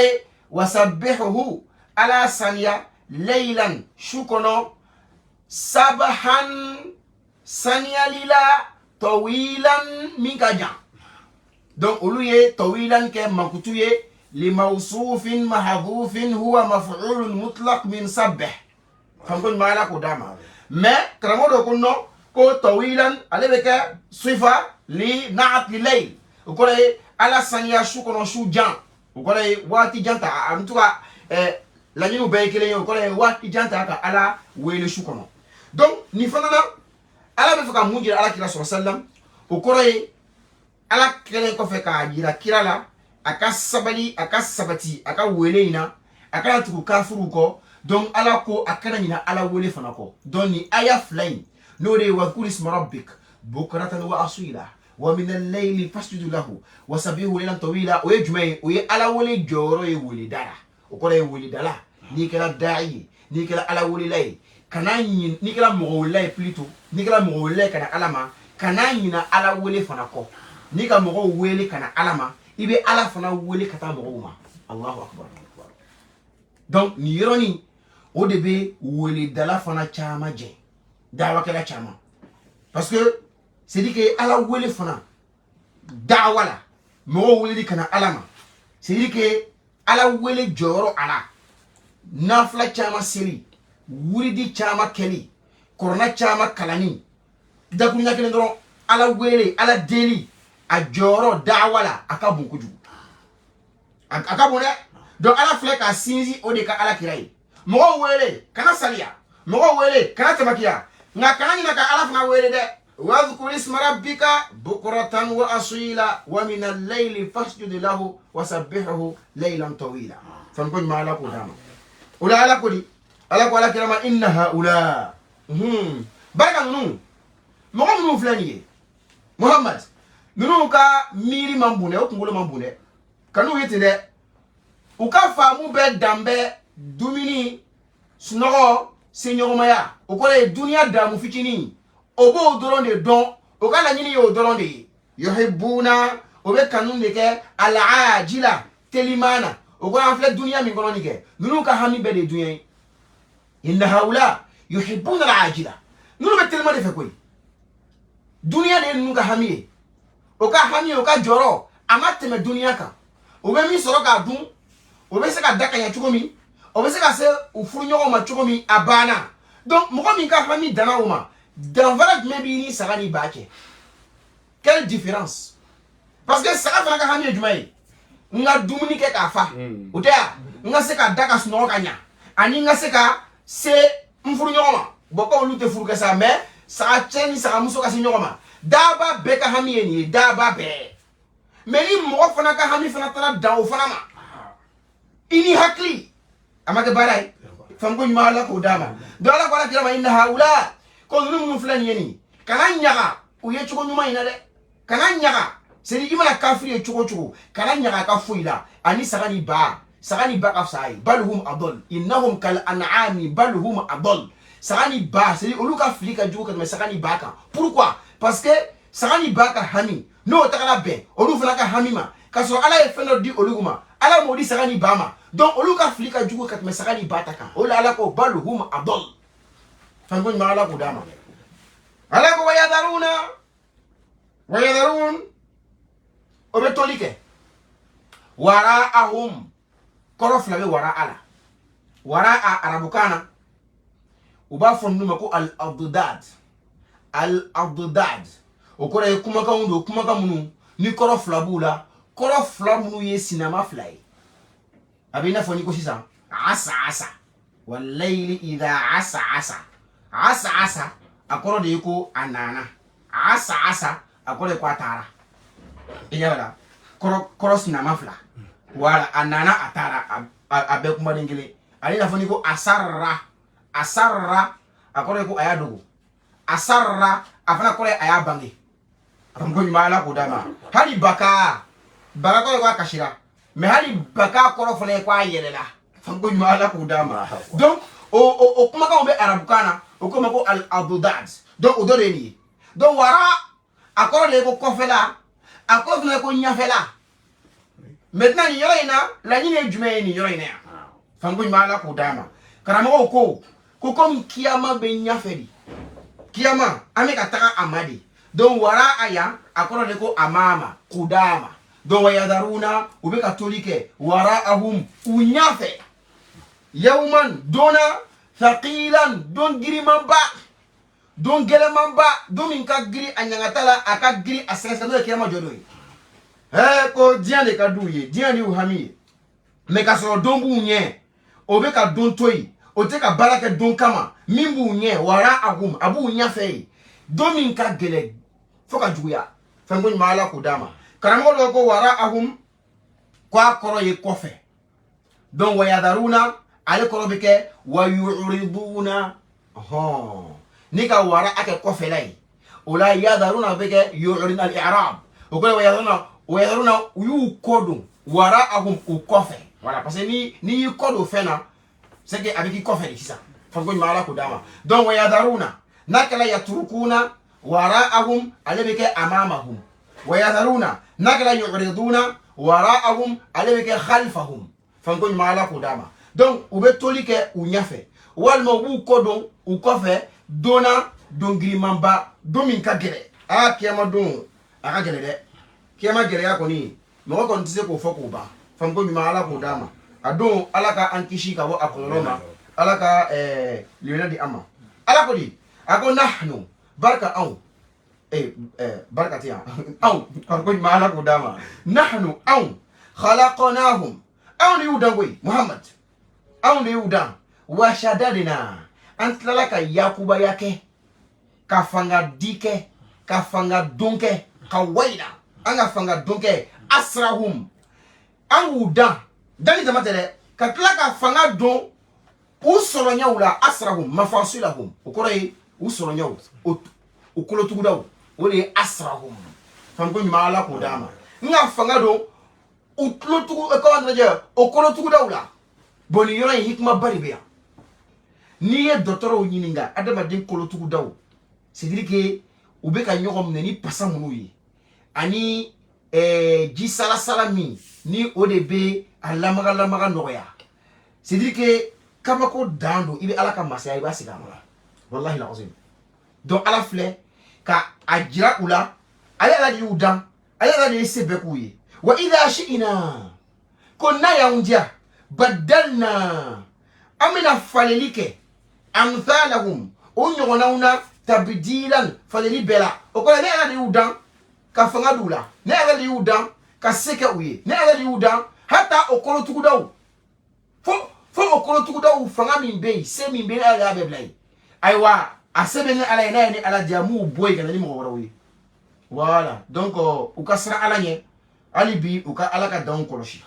وسبحه على ثانية ليلا شكرا سبحا ثانية ليلا طويلا من كجا donc uluye طويلا كمكتوية لموصوف محذوف هو مفعول مطلق من سبح فنقول ما لك داما ما كرامو كنو كو طويلا على بك صفة لنعت لليل ukore ala sanya shu kono shu jan ukore wati janta amtuka la nyinu be kele ukore wati janta ka ala wele shu kono donc ni fanana ala be faka mujira ala kila sallam ukore ala kele ko fe ka jira kirala aka sabati aka wele ina aka tuku kafuru ko donc ala ko akana nyina ala wele fana ko donc ni aya flain no de wa kulis rabbik bukratan wa asila ومن الليل فاسجد له وسبحه ليلا طويلا ويجمع على ولي جورو يولي دارا وكل يولي دالا نيكلا داعي نيكلا على ولي لاي كنانين نيكلا مغولاي بليتو نيكلا مغولاي كنا علما كنانين على ولي فناكو نيكا مغولي كنا علما يبي على فنا ولي كتا مغوما الله اكبر donc ni yoroni o de be wele dala fana chama je dawa kala chama parce que c'est dit que ala wele fana dawa la mo wele di kana alama c'est dit que ala wele joro ala nafla chama siri wuridi chama keli korona chama kalani dakunya kelen doron ala wele ala deli a joro dawa la akabu kuju akabu ne donc ala fle ka sinzi o de ka ala kirai mo wele kana salia mo wele kana tamakia nga kana ni ka ala fana wele de واذكر اسم ربك بكرة وأصيلا ومن الليل فاسجد له وسبحه ليلا طويلا فنكون ما لك داما ولا على كودي على كولا كلام إن هؤلاء بركة نو مغم فلانية محمد نو كا ميري مامبونة أو كنقول مامبونة كانوا يتدى وكا فامو بيت دامبه دوميني سنغو سينيو مايا وكولا الدنيا دامو فيتيني obo doron de don o kala nyini yo doron de yuhibbuna o be kanun de ke al ajila telimana o ko anfle dunya min gono ni ke nunu ka hami be de dunya inna haula yuhibbuna al ajila nunu be telimana fe koy dunya de nunu ka hami o ka hami o ka joro amate me dunya ka o be mi soro ka dun o be se ka daka ya chukomi o be se ka se o furu nyogo ma chukomi abana donc mo ko min ka hami dana o ma dans voilà mais bini sagani baake quelle différence parce que saga fana ka hami jumai nga dumuni ke ka fa utea nga se ka daka sno kanya ani nga se ka se mfuru nyoma boko lute furu ka sa mais sa cheni sa muso ka si nyoma daba be ka hami ni daba be mais ni mo fana ka hami fana tara daw fana ma ini hakli amake barai famgo nyala ko dama dola ko la kira inna haula ko nunu fulani yeni kana nyaga uye chuko nyuma ina de kana nyaga seri imana kafiri ye chuko chuko kana nyaga ka fuila ani sagani ba ka sai balhum adall innahum kal an'ami balhum adall sagani ba seri oluka flika juko ka sagani ba ka pourquoi parce que sagani ba ka hami no takala be olu fula ka hami ma kaso ala e feno di oluguma ala modi sagani ba ma donc oluka flika juko ka sagani ba ta ka ola ala ko balhum adall فنقول ما على قدامه على ويذرون وبتوليك وراءهم كرف لبي وراء عربكانا وبافن نمكو الأضداد وكورا يكما كاوندو كما كامنو ni كرف لبولا كرف لبنو يسينما فلاي أبينا فنيكو سيسا عسى والليل إذا عسى akoro de ko anana asa akoro ko atara iyala koro sina mafla wala anana atara abe kuma dingile ali na foni ko asarra akoro ko ayadogo asarra afana ko aya bangi amgo mala ko dama hali baka ko ko akashira me hali baka koro fone ko ayelela famgo mala ko dama donc o kuma ka be arabukana o kuma ko al adudad donc o do reni donc wara akoro le ko kofela akoro le ko nyafela maintenant ni yoro ina la ni ne jume ni yoro ina famgo mala ko dama karamo ko kom kiyama be nyafeli kiyama ameka taka amadi donc wara aya akoro le ko amama kudama donc wayadharuna ube katolike wara ahum unyafe yawman dona thaqilan don giri mamba don gele mamba don min ka giri anyangatala aka giri asesa no kiyama jodoi ko diane ka duye diane u hami me ka so don bu nye obe ka don toyi o te ka baraka don kama min bu nye wara ahum abu nyafe don min ka gele foka juya fango mala ko dama karamo lo ko wara ahum kwa koro ye kofe don wayadharuna ale koro beke wayuriduna nika wara ake kofe lai ola yadharuna beke yuriduna al-i'rab okola wayadharuna yu kodo wara ahum ukofe voilà parce que ni kodo fena c'est que avec kofe ni ça fango mala ko dama donc wayadharuna nakala yatrukuna wara ahum ale beke amamahum wayadharuna nakala yuriduna waraahum alebeke khalfahum fankon mala ko dama donc u bɛ toli kɛ u ɲɛfɛ walima u b'u kɔ don u kɔfɛ donna don girimanba don min ka gɛlɛ kiyama don a ka gɛlɛ dɛ kiyama gɛlɛya kɔni mɔgɔ kɔni tɛ se k'o fɔ k'o ban famuko ɲuman ala k'o d'a ma a don ala ka an kisi ka bɔ a kɔlɔlɔ ma ala ka liwɛnɛ di an ma ala ko di a ko nahnu barika anw barika tɛ yan anw famuko ɲuman ala k'o d'a ma nahnu anw khalaqnahum anw de y'u dan koyi muhammad anw de y'u dan wa shadadina an tilala ka yakubaya kɛ ka fanga di kɛ ka fanga don kɛ ka wayina an ka fanga don kɛ asrahum an y'u dan dani dama tɛ dɛ ka tila ka fanga don u sɔrɔɲɛw la asrahum mafasilahum o kɔrɔ ye u sɔrɔɲɛw u kolotugudaw o de ye asrahum famuko ɲuman ala k'o d'a ma n ka fanga don u tulotugu comment dire o kolotugudaw la bon ni yɔrɔ in hikima ba de bɛ yan n'i ye dɔgɔtɔrɔw ɲininka adamaden kolotugudaw c'est à dire que u bɛ ka ɲɔgɔn minɛ ni pasa minnu ye ani ji salasala min ni o de bɛ a lamaga nɔgɔya c'est à dire que kabako dan don i bɛ ala ka masaya i b'a sigi a ma wallahi lazim donc ala filɛ ka a jira u la ale ala de y'u dan ale ala de ye se bɛɛ k'u ye wa idha shi'na ko n'a y'anw diya badalna an bɛna faleli kɛ amthalahum o ɲɔgɔnnaw na tabdilan faleli bɛɛ la o kɔrɔ ne ala de y'u dan ka fanga d'u la ne ala de y'u dan ka se kɛ u ye ne ala de y'u dan hata o kolotugudaw fo o kolotugudaw fanga min bɛ yen se min bɛ yen ala y'a bɛɛ bila yen ayiwa a se bɛ ne ala ye n'a ye ne ala diya m'u bɔ yen ka na ni mɔgɔ wɛrɛw ye voilà donc u ka siran ala ɲɛ hali bi u ka ala ka danw kɔlɔsi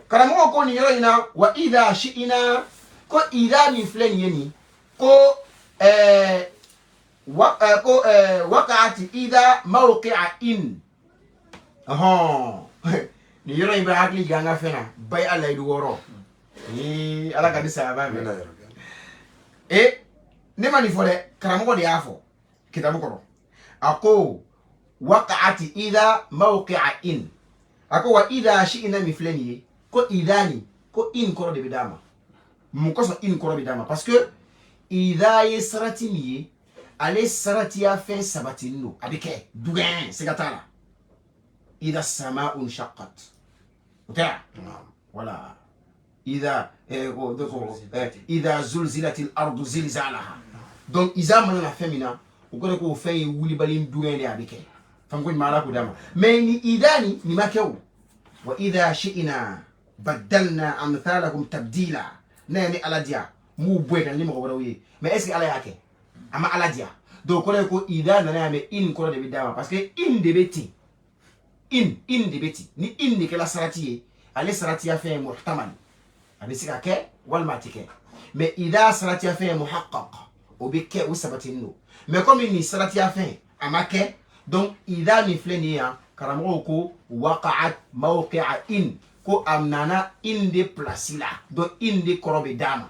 karamɔgɔ ko nin yɔrɔ in na wa idha shi'na ko idha min filɛ nin ye nin ko waqa'ati idha mawqi'a in nin yɔrɔ in bɛ hakili jigin an ka fɛn na bayi ala yi wɔɔrɔ ala ka ni sayaba mɛn ne ma nin fɔ dɛ karamɔgɔ de y'a fɔ kitabu kɔrɔ a ko waqa'ati idha mawqi'a in a ko wa idha shi'na min filɛ nin ye ko idani ko in kɔrɔ de bɛ d'a ma mun kosɔn in kɔrɔ bɛ d'a ma parce que idha ye sarati min ye ale saratiya fɛn sabatinin don a bɛ kɛ dugɛn siga t'a la idha sama'un shaqqat o tɛ voilà idha idha zulzilatil ardu zilzalaha donc iza mana na fɛn min na o kɔrɔ ko o fɛn ye wulibali dugɛn de a bɛ kɛ famuko ɲuman ala k'o d'a ma mais ni idani nin ma kɛ o wa idha shi'na badalna amthalakum tabdila ne ni ala diya m'u bɔ yen ka ni mɔgɔ wɛrɛw ye mais est ce que ala y'a kɛ a ma ala diya donc kɔrɔ ye ko idha nana yan mɛ in kɔrɔ de bɛ d'a ma parce que in de bɛ ten in de bɛ ten ni in de kɛla sarati ye ale saratiya fɛn ye muhtamal a bɛ se ka kɛ walima a tɛ kɛ mais idha saratiya fɛn ye muhaqqaq o bɛ kɛ o sabatinin don mais comme nin saratiya fɛn a ma kɛ donc idha min filɛ nin ye yan karamɔgɔw ko waqa'at mawqi'a in ko a nana in de place la donc in de kɔrɔ bɛ d'a ma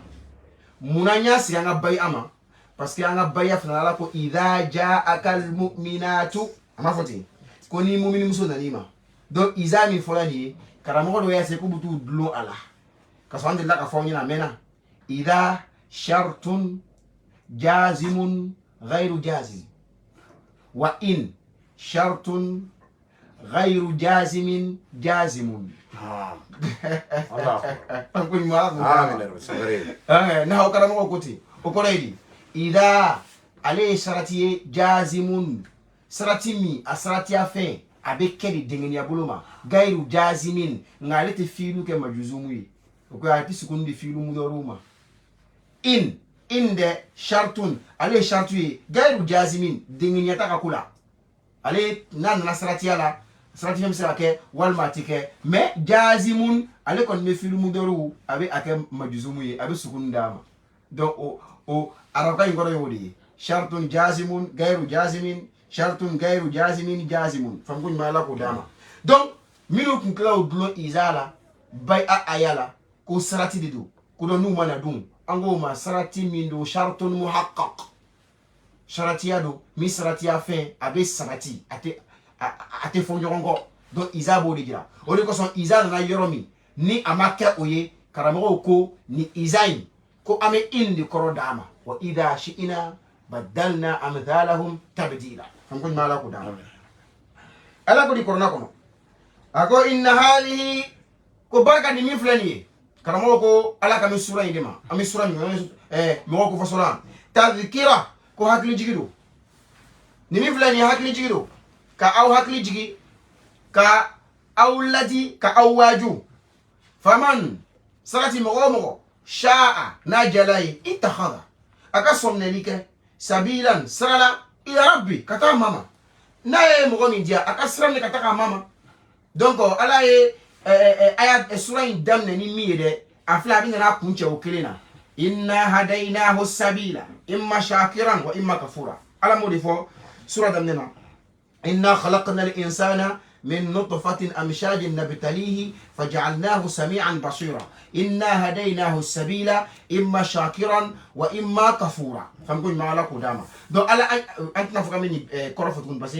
munna n y'a sigi an ka bayi a ma parce que an ka bayi fana ala ko idha ja'aka almu'minatu a ma fɔ ten ko ni muminimuso nan'i ma donc iza min fɔra nin ye karamɔgɔ dɔ y'a se k'u bɛ t'u dulon a la ka sɔrɔ an delila ka fɔ aw ɲɛna a mɛnna idha shartun jazimun ghayru jazim wa in shartun غير جازم جازم نحو كلامه كوتي وكوريدي إذا عليه شرطي جازم شرطي أشرطي أفين أبيك كذي دعيني أقولما غير جازم نعلي تفيلو كمجزومي وكأتي سكون تفيلو مدروما إن ده شرطون عليه شرطي غير جازم دعيني أتاكولا عليه نان شرطي على sarati fɛn bɛ se ka kɛ walima a tɛ kɛ mais jazimun ale kɔni bɛ filu mudɔriw a bɛ a kɛ majuzumu ye a bɛ sukuni d'a ma donc o arabukan in kɔrɔ ye o de ye shartun jazimun gayru jazimin shartun gayru jazimin jazimun famuko ɲuman ala k'o d'a ma donc minnu tun tila o dulon iza la bayi a aya la ko sarati de don ko dɔn n'u mana dun an k'o ma sarati min don shartun muhaqqaq saratiya don min saratiya fɛn a bɛ sabati a tɛ fɔ ɲɔgɔn kɔ donc iza b'o de jira o de kosɔn iza nana yɔrɔ min ni a ma kɛ o ye karamo ko ni izai ko ame indi koro dama wa idha shi'ina badalna amthalahum tabdila famko mala ko dama ala ko di korona kono ako inna hadhihi ko barka ni min fulani karamo ko ala kami sura indema ami sura mi mo ko fasola tadhkira ko hakli jigido ni min fulani hakli jigido ka aw hakli jigi ka awlati ka awaju faman sarati mogo sha'a najalai ittakhadha aka somnelike sabilan sarala ila rabbi kata mama naye mogo min dia aka sramne kata ka mama donc ala ye ayat sura damne ni miyede afla bi na kunche okelena inna hadainahu sabila imma shakiran wa imma kafura ala modi fo sura damne na inna khalaqna al-insana من نطفة أمشاج نبتليه فجعلناه سميعا بصيرا إنا هديناه السبيل إما شاكرا وإما كفورا فنقول ما لك داما دو على أنت نفهم مني كرفتون بس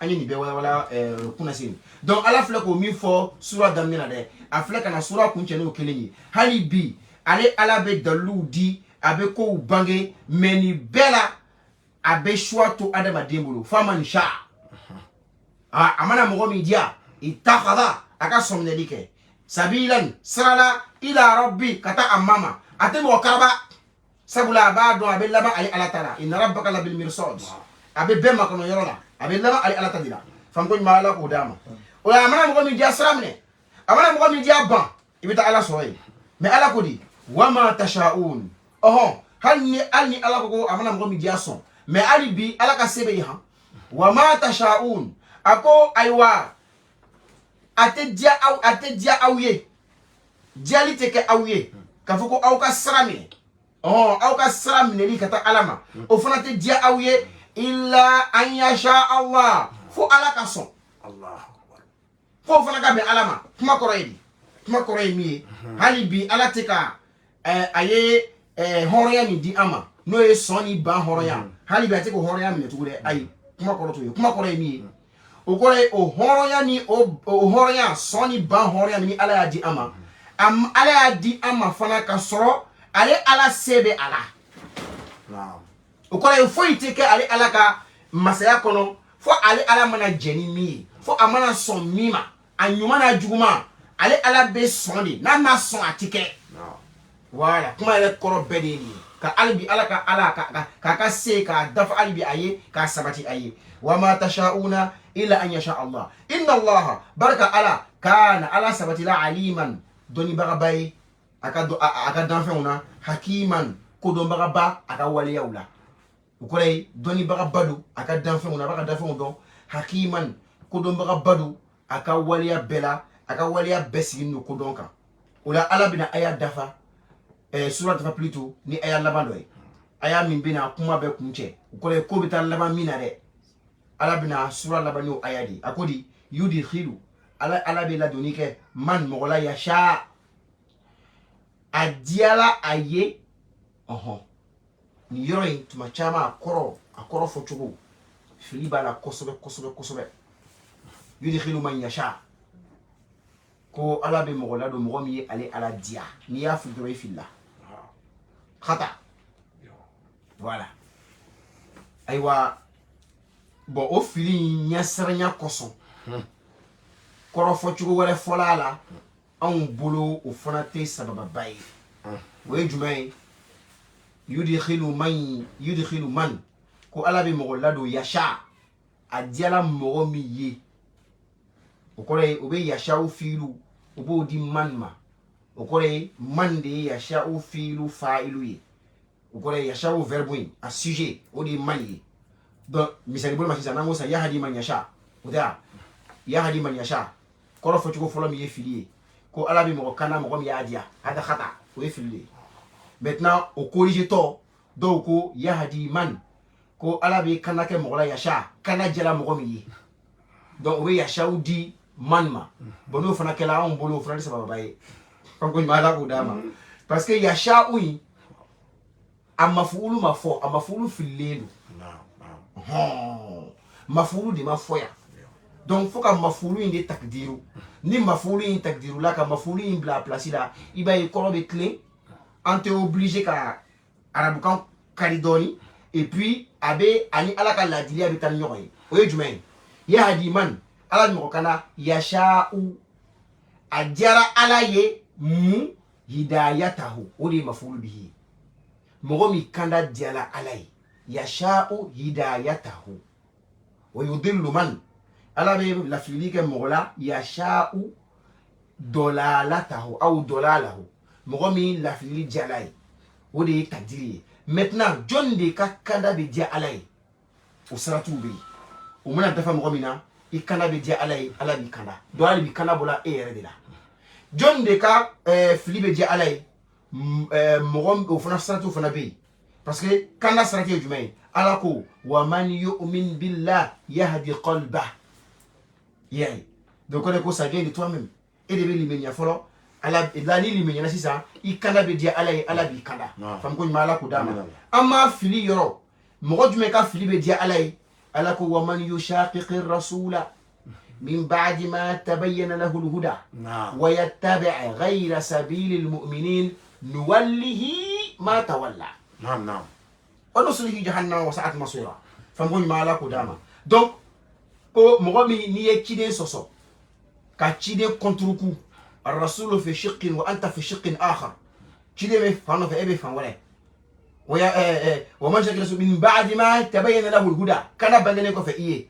أني نبي ولا كنا سين دو على فلكو مين فو سورة دمنا ده أفلك أنا سورة كنت نو كلني هالي بي على بدلو دي أبكو بانجي مني بلا أبشوا تو أدم ديمولو فمن شاء amana mogo mi dia ittakhadha aka somnelike sabilan sirala ila rabbi kata amama atemo karaba sabula ba do abe laba ali ala tala inna rabbaka la bil mirsad abe bemma kono yorola abe laba ali ala tadila fam ko mala ko dama o amana mogo mi dia sramne amana mogo mi dia ban ibita ala soy me ala ko di wama tashaun halni ala ko amana mogo mi dia son me ali bi ala ka sebe ha wama tashaun ako aywa ate dia awye diali teke awye kafuko awka sramine aw ka sramine li kata alama o fana te dia awye illa an yasha Allah fo ala ka son Allah akbar fo fana ka be alama kuma koroyedi mi hali bi ala te ka aye horoya ni di ama no e soni ba horoya hali bi ate ko horoya mi tugude ay kuma koroy mi ukore o horoya ni o horoya soni ban horoya ni ala ya di ama ala ya di ama fana ka soro ale ala sebe ala ukore fo iteke ale ala ka masaya kono fo ale ala mana jeni mi fo amana son mima anyuma na juguma ale ala be sondi na ma son atike voilà kuma ele koro bedeni ka albi ala ka se ka dafa albi aye ka sabati aye wama tashauna illa an yasha Allah inna Allah baraka ala kana ala sabati la aliman doni bagabay aka danfeuna hakiman ko don bagaba aka waliyaula ukole doni bagabadu aka danfeuna baka danfeuna don hakiman ko don bagabadu aka waliya bela aka waliya besinu ko donka ula ala bina aya dafa surat dafa plutôt ni aya labando aya min bina kuma be kunche ukole ko bitan laban mina de ala bina sura labani ayadi akodi yudi khilu ala be la donike man mogola yasha adiala aye ni yoro tuma chama akoro fo chugo fili bala kosobe yudi khilu man yasha ko ala be mogola do mogomi ale ala dia ni ya fu do filla khata voilà aywa bon o fili nyasranya koso koro fo chugo wala folala an bolo o fana te sababa bay we jumay yudkhilu man ko ala be mo lado yasha adiala mo mi yi o kore o be yasha o filu o bo di manma o kore man de yasha o filu fa'ilu yi o kore yasha o verbe a sujet o di man yi donc misali bol machisa nango sa yahadi man yasha oda yahadi man yasha koro fo chugo folo mi ye filie ko ala bi mo kana mo mi yadia ada khata o ye filie maintenant o corrige to donc ko yahadi man ko ala bi kana ke mo la yasha kana jela mo mi yi donc o yasha udi manma bono fana kala on bolo fana sababa baye ko mala ko dama parce que yasha oui amafuulu mafo amafuulu filelu mafulu di mafoya donc faut ka mafulu inde takdiru ni mafulu in takdiru la ka mafulu in bla place la iba e kolo be clé ante obligé ka arabukan karidoni et puis abe ani ala ka ladili abe tan nyoy oye jumain ya hadi man ala mo kana yasha'u ajara ala ye mu hidayatahu odi mafulu bihi mogomi kanda diala alay yasha'u hidayatahu wa yudillu man ala be la filike mogola yasha'u dolalatahu aw dolalahu mogomi la fili dialay odi takdiri maintenant John de ka kanda be dia alay o saratu be o mena dafa mogomina i kanda be dia alay ala bi kanda do ala bi kanda bola e yere de la John de ka fili be dia alay mogom o fana saratu fana be parce que kanda sarati jumay ala ko wa man yu'min billah yahdi qalbah yay donc on est ko ça vient de toi-même et de limenya folo ala dani limenya sisa i kanda be dia alay ala bi kanda fam ko mala ko dama amma fili yoro mogo jume ka fili be dia alay ala ko wa man yushaqiqir rasula من بعد ما تبين له الهدى ويتبع غير سبيل المؤمنين نوله ما تولى نعم ونصله جهنم وساءت مصيرا فمغني ما لا قداما donc ko mogomi ni ye kiden soso ka kiden kontruku الرسول في شق وانت في شق اخر كده me fano fe ebe fan wala ومن شكل من بعد ما تبين له الهدى كان بangene ko fe iye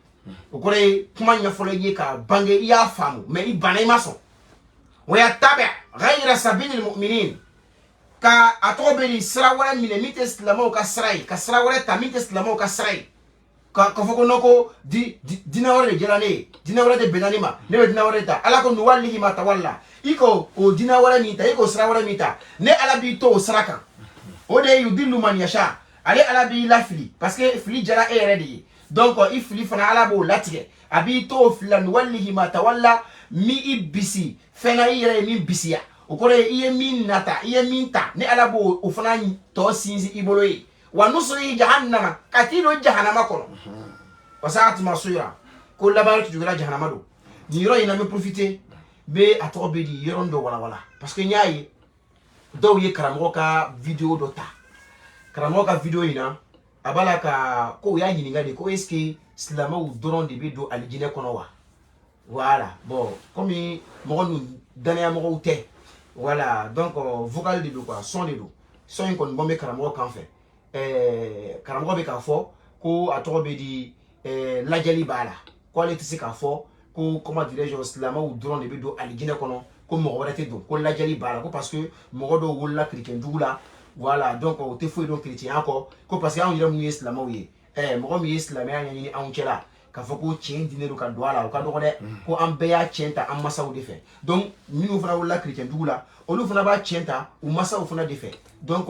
okore kuma nya folo ye ka bange ya famu mais i banay maso ويتبع غير سبيل المؤمنين ka atobeli sira wala mine mite islamo ka srai ka sira wala ta mite islamo ka srai ka foko noko dina wala jelane dina wala de benanima ne dina wala ta ala ko nuwallihi ma tawalla iko o dina wala mita iko sira wala mita ne ala bi to sraka o de yudillu man yasha ale ala bi lafli parce que fli jara e redi donc il fli fana ala bo latige abi to flan wallahi ma tawalla mi ibisi fena ire mi bisiya o kore iye min nata iye min ta ne ala bo o fana to sinzi ibolo yi wa nusri jahannama katilo jahannama kono wasaat masira ko labaru jugala jahannama do ni ro ina me profiter be atobe di yorondo wala parce que nyaayi do ye karamo ka video do ta karamo ka video ina abala ka ko ya hininga de ko est-ce que slama ou doron de be do alijine kono wa voilà bon comme mo nu dania mo te voilà donc vocal de do quoi son de do son kon bombe karamo kan fait karamo be ka fo ko atobe di lajali bala ko le tisi ka fo ko comment dirais-je slama ou doron de be do alijine kono ko mo wala te do ko lajali bala ko parce que mo do wala chrétien doula voilà donc o te fo do chrétien encore ko parce que on dirait mu islamo yi mo mi islamia nyani an chela ka fo ko chen dinero ka douala ka do de ko an be ya chenta an masa o de fait donc minu fana wala chrétien doula o lu fana ba chenta ou masa o fana de fait donc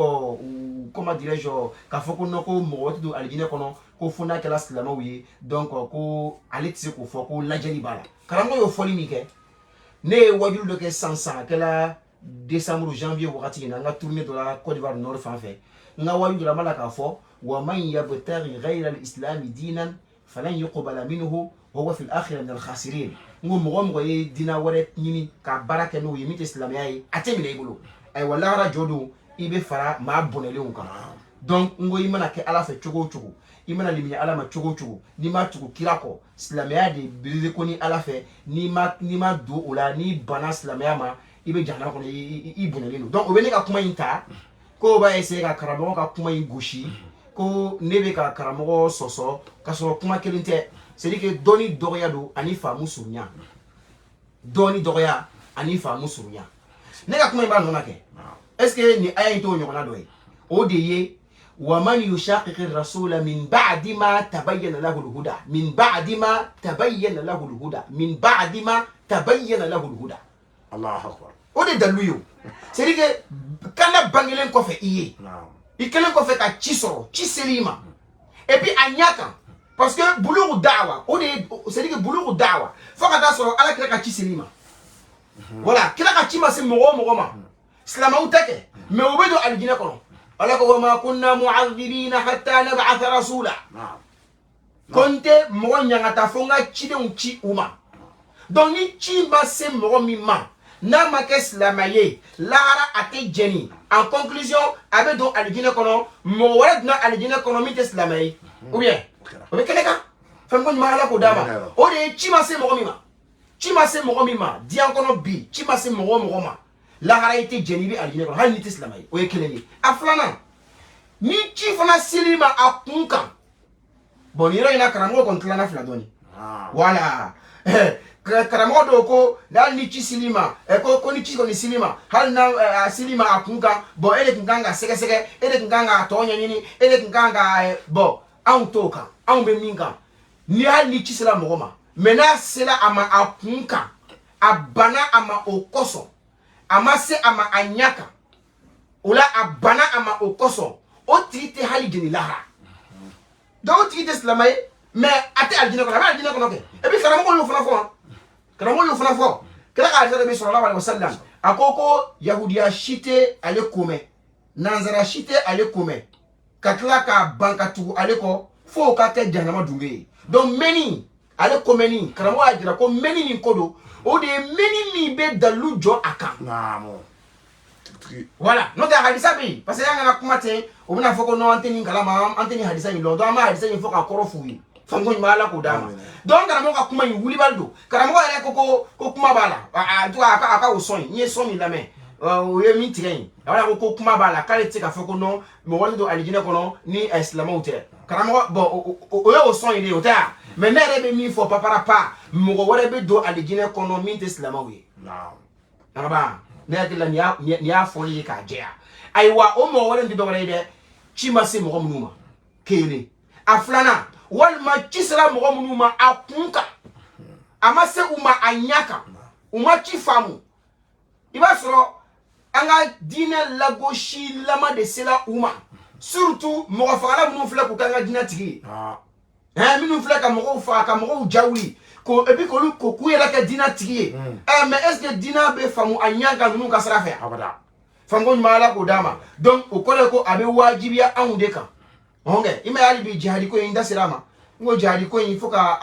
comment dirais-je ka fo ko noko mo wotu do aljine kono ko funa kala islamo yi donc ko alexi ko fo ko lajali bala karango yo foli mi ke ne wajul do ke sansa kala décembre janvier wakati na nga tourner de la Côte d'Ivoire nord fan fait nga wajul de la malaka fo wa man yabtaghi ghayra al-islam dinan falan yuqbala minhu huwa fi al-akhirah min al-khasirin ngo mo ye dina wore nyini ka baraka no yimi islam yayi atemi ne bulu ay wala ra jodo ibe fara ma bonele on kan donc ngo yimana ke ala fe chogo imana limiya ala ma chogo ni ma tugu kirako islamia de bize ko ni ala fe ni ma do ola ni bana islamia ma ibe jahannama ko i bonele no donc o bene ka kuma inta ko ba ese ka karamo ka kuma goshi ko nebe ka karamo soso ka so kuma kelinte c'est dire que doni doya do ani famu sunya doni doya ani famu sunya ne ka kuma ba nona ke est-ce que ni aya into nyona do o de ye wa man yushaqiqir rasula min ba'di ma tabayyana lahu al-huda min ba'di ma tabayyana lahu al-huda min ba'di ma tabayyana lahu al-huda Allahu akbar o de daluyo c'est dire que kana bangelen ko fe iye i kelen ko fe ka ci soro ci selima et puis anyaka parce que bulugu da'wa o de c'est dire que bulugu da'wa fo ka da soro ala kira ka ci selima voilà kira ka ci ma se mogo ma islama utake mais o be do aljina kono ala ko ma kunna mu'adhibina hatta nab'atha rasula konte mo nyangata fonga chide unchi uma donc ni chi ba se mo mi ma na ma ke slamaye lara ate jeni en conclusion abe do alijine kono mo wala na alijine kono mi te slamaye ou bien o be keleka fam ko ma ala ko dama o de chi ma se mo mi ma chi ma se mo mi ma di en kono bi chi ma se mo ma lara ate jeni bi alijine kono hal ni te slamaye o ye keleni aflana ni chi fana silima akunka boniro ina karamo kontrola na fladoni voilà karamo do ko dal ni chi silima ko ni chi ko ni silima hal na silima akunka bo ele kinganga seke seke ele kinganga tonya nini ele kinganga bo an toka an be minga ni hal ni chi sila mogoma mena sila ama akunka abana ama okoso ama se ama anyaka ula abana ama okoso o trite hali jeni lahara donc trite slamaye mais ate aljine kono ke e bi karamo yo fana fo karamo yo fana fo kala ka ta bi sallallahu alaihi wasallam akoko yahudiya shite ale kome nanzara shite ale kome katla ka banka tu ale ko fo ka te janama dunge donc meni ale kome ni karamo ajira ko meni ni kodo o de meni mi be dalu jo aka voilà non de hadisa bi parce que yanga kumate o bina foko no anteni kalama anteni hadisa ni londo ama hadisa ni foka korofu yi fango mala ko dama donc karamo ka kuma yi wuli baldo karamo ere ko kuma bala to aka o son ni son mi lame o ye mi tiren wala ko kuma bala kale tika foko no mo wali do alijine kono ni islamo ute karamo bo o ye o son ile ota mais nere be mi fo papara pa mo wala be do alijine kono mi te islamo wi araba nekila ni ya foli ka jea aiwa o mo wala ndi dogare de chima se mo munuma kele aflana wal ma chisra mo munuma akunka amase uma anyaka uma chifamu iba soro anga dine lagoshi lama de sela uma surtout mo fala munu fla ko kanga dina tigi minu fla ka mo fa ka mo jawli ko ebi ko lu ko kuyela ka dina tigi mais est-ce que dina be famu anyanga nunu ka sara fe abada fango mala ko dama donc o kole ko abe wajibiya anunde kan onge ima yali bi jihadi ko inda sirama ngo jihadi ko in foka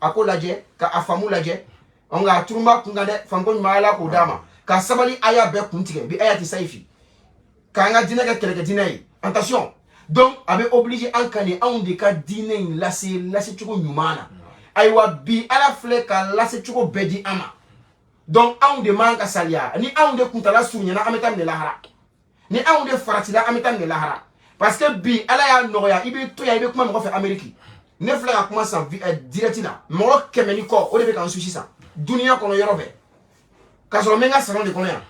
ako laje ka afamu laje onga turuma kungade fango mala ko dama ka sabali aya be kuntige bi aya ti saifi ka nga dina ka keleke dina yi attention donc abe obligé ankane anunde ka dina in lase chuko nyumana aywa bi ala fle ka lase chuko bedi ama donc anunde manka salia ni anunde kuntala sunyana ametam ne lahara ni anunde faratila ametam ne lahara parce que bi ala ya noya ibe to ya ibe kuma mo fe ameriki ne fle ka kuma sa directina mo kemeni ko o de be kan sushi sa dunia kono yorobe ka so menga salon de kono ya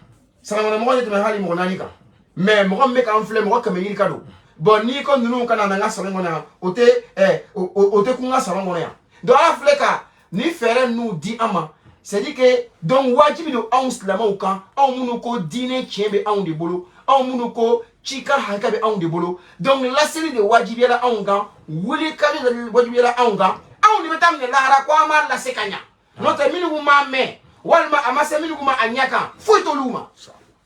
salon mo de me hali mo nani ka mais mo me kan fle mo kemeni ka do bon ni ko nunu kana na salon ngona ote kunga salon ngona ya do ala fle ka ni fere nu di ama c'est dit que donc wajibi do an slama o kan an munu ko dine chembe an de bolo an munu ko chika hakabe an de bolo donc la série de wajibi la an gan wuli kali de wajibi la an gan an de betam ne lahara ko ama la sekanya notre minu ma me walma amase minu ma anyaka foito luma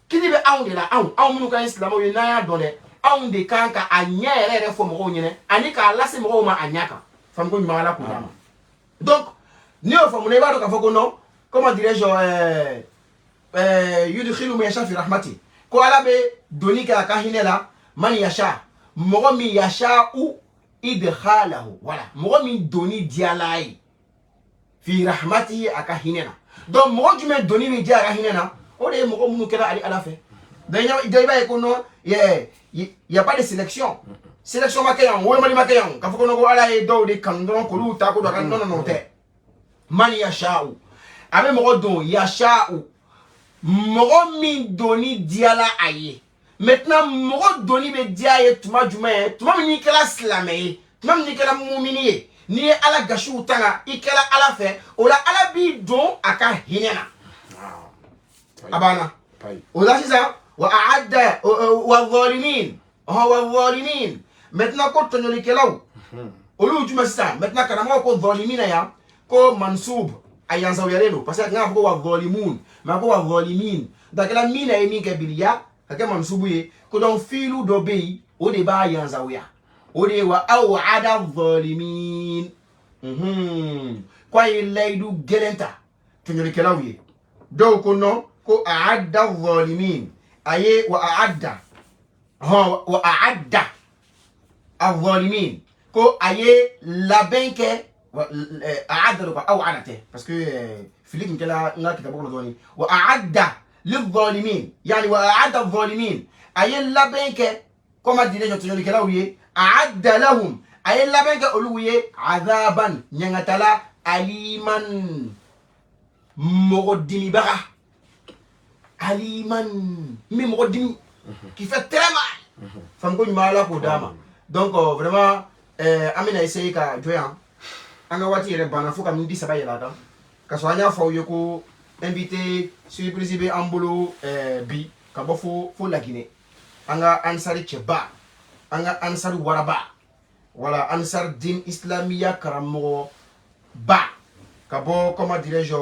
kidi be an de la an munu kan slama o na ya dole an de kan ka anya ere fo mo nyene ani ka la se mo ma anyaka fam ko ma la ko dama donc ni o fo mo ne ba do ka foko non comment dirais-je yudkhilu man yasha fi rahmati ko ala be doni ka hinela man yasha mo mi yasha u idkhalahu voilà mo mi doni dialai fi rahmati aka hinela donc mo jume doni mi dia aka hinela o de mo munu kala ali ala fe de ba ko no y a pas de sélection makayan wo mali makayan ka foko no ko ala e do de kan don ko lu ta ko do kan non te man yasha u abe mogo don yasha'u mogo min doni diala aye maintenant mogo doni be diaye tuma jume tuma min kala slame tuma min kala mu'mini ni ala gashu tanga ikala ala fe ola ala bi don aka hinena abana ola sisa wa a'adda wa zalimin maintenant ko tonoli kelaw olu juma sisa maintenant kana mo ko zalimina ya ko mansub ayanza uyalelo parce que ngafo ko wa zalimun ma ko wa zalimin dakala mina emi ke biliya ka mansubu ye ko don filu do be o de ba ayanza uya ode wa aw'ada zalimin kwa ilaydu gelenta tunyori kelawi do ko no ko a'adda zalimin aye wa a'adda الظالمين كو اي لابنك اعد او عنته باسكو فيليك كلا نا كتابو دوني واعد للظالمين يعني واعد الظالمين اي لابنك كما دي نجو تجوني كلا وي اعد لهم اي لابنك اولوي عذابا نغتلا عليما مقدمي بقى عليما مقدمي كيف ترما فنقول مالا قداما donc vraiment amina essayer ka joyan anga wati re bana fuka mindi saba yela kan ka so anya fo yeko invité surprise be ambolo bi ka bo fo la Guinée anga ansari cheba anga ansari waraba wala ansar din islamia karamo ba ka bo comment dirais-je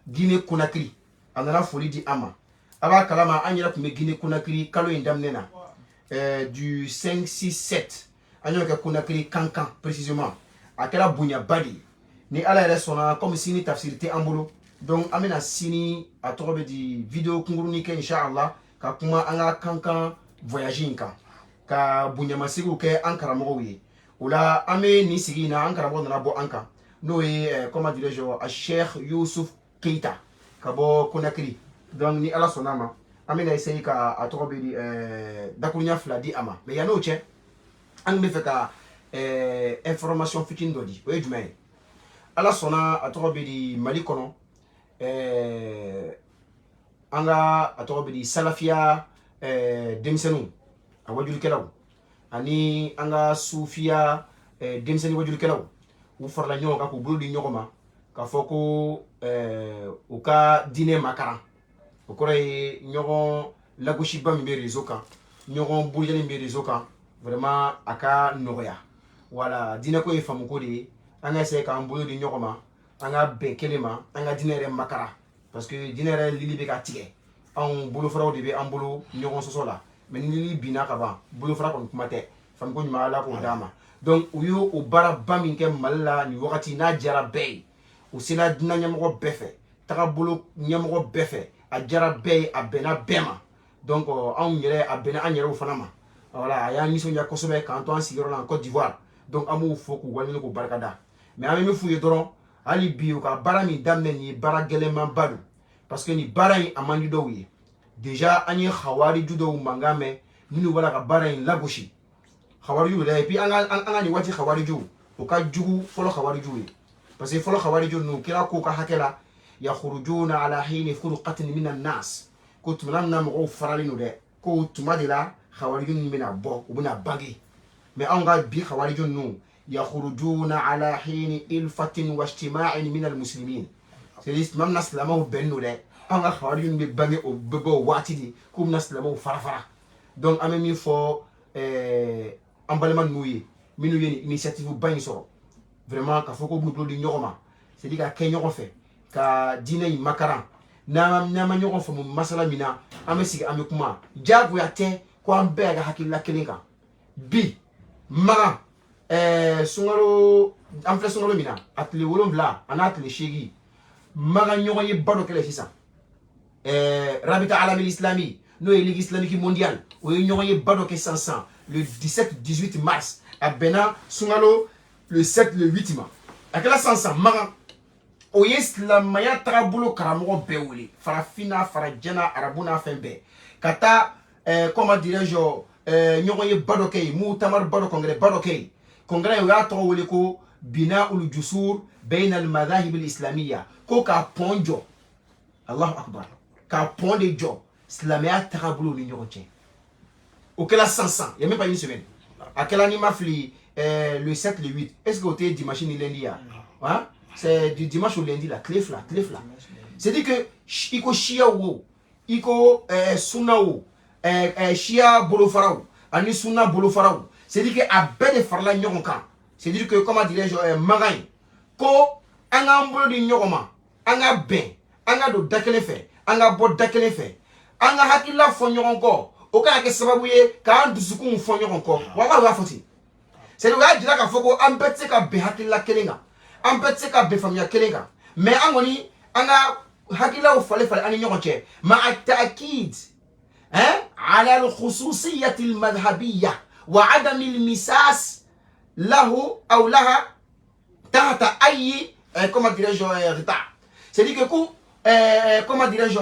Guinée Conakry anana foli di ama aba kalama anyira kume Guinée Conakry kalo indamnena du 5 6 7 anyoka Conakry kankan précisément akela bunya badi ni ala yɛrɛ sɔnna comme sini tafsir te ambolo donc amena sini a tɔgɔ bɛ di vidéo kunguruni kɛ inshallah ka kuma an ka kankan voyage in kan ka bunyamasiriw kɛ an karamɔgɔw ye o la an bɛ nin sigi in na an karamɔgɔ nana bɔ an kan n'o ye comment dirais-je a Cheikh Youssouf Keita ka bɔ Conakry donc ni ala sɔnna ma an bɛna essayer ka a tɔgɔ bɛ di dakurunya fila di a ma mais yan'o cɛ an bɛ fɛ ka information fitinin dɔ di o ye jumɛn ye ala sɔnna a tɔgɔ bɛ di Mali kɔnɔ an ka a tɔgɔ bɛ di salafiya denmisɛnninw a wajulikɛlaw ani an ka sufiya denmisɛnnin wajulikɛlaw u farala ɲɔgɔn kan k'u bolo di ɲɔgɔn ma k'a fɔ ko u ka diinɛ makaran o kɔrɔ ye ɲɔgɔn lagosiba min bɛ réseau kan ɲɔgɔn burujali min bɛ réseau kan vraiment a ka nɔgɔya wala diinɛ ko ye faamuko de ye an ka essayer k'an bolo di ɲɔgɔn ma an ka bɛn kelen ma an ka diinɛ yɛrɛ makara parce que diinɛ yɛrɛ lili bɛ ka tigɛ anw bolofaraw de bɛ an bolo ɲɔgɔn sɔsɔ la mais ni lili binna ka ban bolofara kɔni kuma tɛ faamuko ɲuman ala k'o d'a ma donc u y'o o baaraba min kɛ Mali la nin wagati n'a diyara bɛɛ ye u sera diinɛ ɲɛmɔgɔ bɛɛ fɛ tagabolo ɲɛmɔgɔ bɛɛ fɛ a diyara bɛɛ ye a bɛnna bɛɛ ma donc anw yɛrɛ a bɛnna an yɛrɛw fana ma voilà a y'an nisɔndiya kosɛbɛ k'an to an sigiyɔrɔ la en Côte d'Ivoire donc an b'u fo k'u waleɲuman k'u barikada mais an bɛ min f'u ye dɔrɔn hali bi u ka baara min daminɛ nin ye baara gɛlɛnmanba don parce que nin baara in a man di dɔw ye déjà an ye hawariju dɔw mankan mɛn minnu b'a la ka baara in lagosi hawariju yɛrɛ et puis an ka nin waati hawariju o ka jugu fɔlɔ hawariju ye parce que fɔlɔ hawariju ninnu kira k'u ka hakɛ la yakhrujuna ala hini furqatin min an-nas ko tuma min na mɔgɔw faralen don dɛ ko tuma de la hawariju ninnu bɛna bɔ u bɛna bange mais anw ka bi hawariju ninnu yakhrujuna ala hini ilfatin wa ijtima'in min al-muslimin c'est-à-dire tuma min na silamɛw bɛnnen don dɛ anw ka hawariju ninnu bɛ bange o bɛ bɔ o waati de k'u bɛna silamɛw fara fara donc an bɛ min fɔ an balima ninnu ye minnu ye nin initiative ba in sɔrɔ vraiment k'a fɔ ko b'u bolo di ɲɔgɔn ma c'est-à-dire ka kɛ ɲɔgɔn fɛ ka diinɛ in makaran n'an ma ɲɔgɔn faamu masala min na an bɛ sigi an bɛ kuma diyagoya tɛ ko an bɛɛ ka hakilila kelen kan bi magan sunkalo an filɛ sunkalo min na a tile 7 a n'a tile 8 magan ɲɔgɔn ye ba dɔ kɛlɛ sisan rabita alamil islami n'o ye ligue islamique mondiale o ye ɲɔgɔn ye ba dɔ kɛ sisan le 17-18 mars a bɛnna sunkalo le 7 le 8 ma a kɛra sisan magan o ye silamaya tagabolo karamɔgɔ bɛɛ wele farafina farajɛna arabu n'a fɛn bɛɛ ka taa comment dirais-je ɲɔgɔn ye ba dɔ kɛ yen mutamar ba dɔ congrès ba dɔ kɛ yen congrès o y'a tɔgɔ wele ko bina ul jusur bayna al madahib al islamiyya ko k'a pɔn jɔ Allahu akbar k'a pɔn de jɔ silamɛya tagabolo ni ɲɔgɔn cɛ o kɛra sisan il y a même pas une semaine a kɛra ni ma fili le 7 le 8 est-ce que o tɛ dimanche ni lundi ya hein c'est du dimanche au lundi là tile fila c'est dire que iko shia wo iko sunna wo shia bolofaraw ani sunna bolofaraw c'est dire que a bɛɛ de farala ɲɔgɔn kan c'est dire que comment dirais-je magan ko an k'an bolo di ɲɔgɔn ma an ka bɛn an ka don da kelen fɛ an ka bɔ da kelen fɛ an ka hakilila fɔ ɲɔgɔn kɔ o kana kɛ sababu ye k'an dusukun fɔ ɲɔgɔn kɔ wala o y'a fɔ ten c'est le gars dira ka foko an betse ka be hakilla kelenga an betse ka be famia kelenga mais angoni anga hakilla o fale ani nyokoche ma at-ta'kid على الخصوصية المذهبية وعدم المساس له أو لها تحت أي comment dirais-je retard. C'est-à-dire que comment dirais-je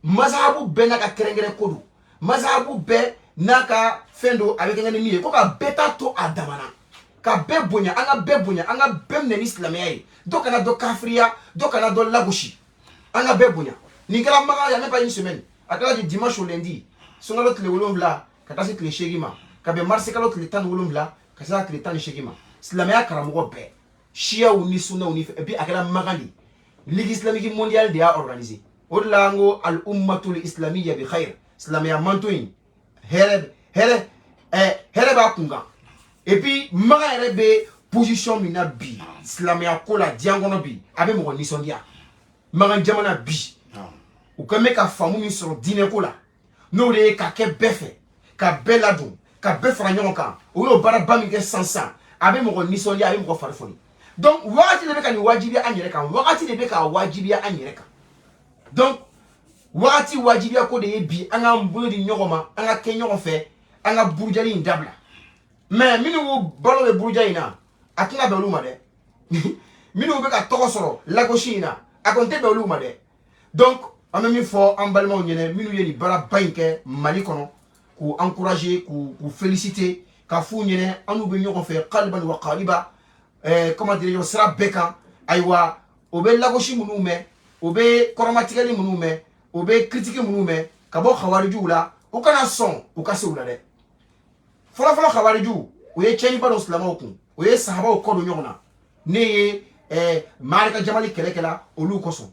mazhabu be naka kerengere kodu mazhabu be naka fendo avec un ennemi ko ka beta to adamana ka be bonya anga be mnen islamiyai do kana do kafriya do kana do lagushi anga be bonya ni kala maga ya même pas une semaine akala du dimanche au lundi songalo tele wolomvla katasi tele shegima ka be marse kalo tele tan wolomvla kasa tele tan shegima islamiyai karamogo be shia ou ni sunna ou ni et puis akala magandi Ligue islamique mondiale de a organisé. Au-delà al-ummatul islamiyya bi khair. Islamiyya mantoin. Hele ba kunga. Et puis maga rebe position mina bi. Islamiyya kola diangono bi. Abe mo ni sondia. Maga jamana bi. Ou kame ka famu mi sur dine kola. No de ka ke befe. Ka beladum. Ka befra nyonka. O yo bara bami ke sansan. Abe mo ni sondia abe mo farfoni. Donc wakati de beka ni wajibia anyereka wakati de beka wajibia anyereka donc wakati wajibia ko de bi anga mbolo di nyogoma anga kenyo fe anga burjali ndabla mais minu wo balo be burjali na akinga be luma de minu beka tokosoro lagoshi na akonte be luma de donc en même fois en balma nyene minu yeli bara banke mali kono ku encourager ku féliciter ka fu nyene anu be nyogo fe qalban wa qaliba comment dire sera beka aywa obe lagoshi munume obe koromatikali munume obe critique munume kabo khawariju la ukana son ukase ulade fola khawariju oye cheni bado islama okun oye sahaba okodo nyona ne marika jamali kelekela olu koson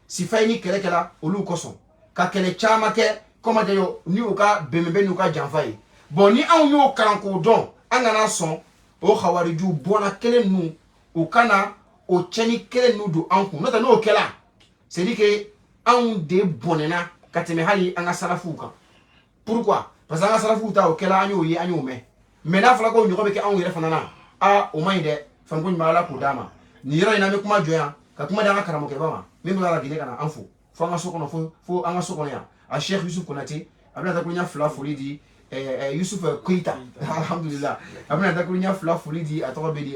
sifaini kelekela olu koson ka kele chama ke comment dire ni uka bemebe ni uka janfai bon ni an yo kalanko don angana son o khawariju bona kelen nu o kana o cheni kelen nu do anku nota no kela c'est dit que an de bonena kateme hali anga salafu ka pourquoi parce que anga salafu ta o kela anyo yi anyo me na fala ko nyogo be ke an yere fanana a o mai de fango nyala ko dama ni yero ina me kuma joya ka kuma da karamo ke bama me ndo la dile kana anfu fo anga sokono fo anga sokono ya a Cheikh Youssouf Konate abla ta kunya fla foli di Youssouf Koita alhamdulillah abna ta kunya fla foli di atobe di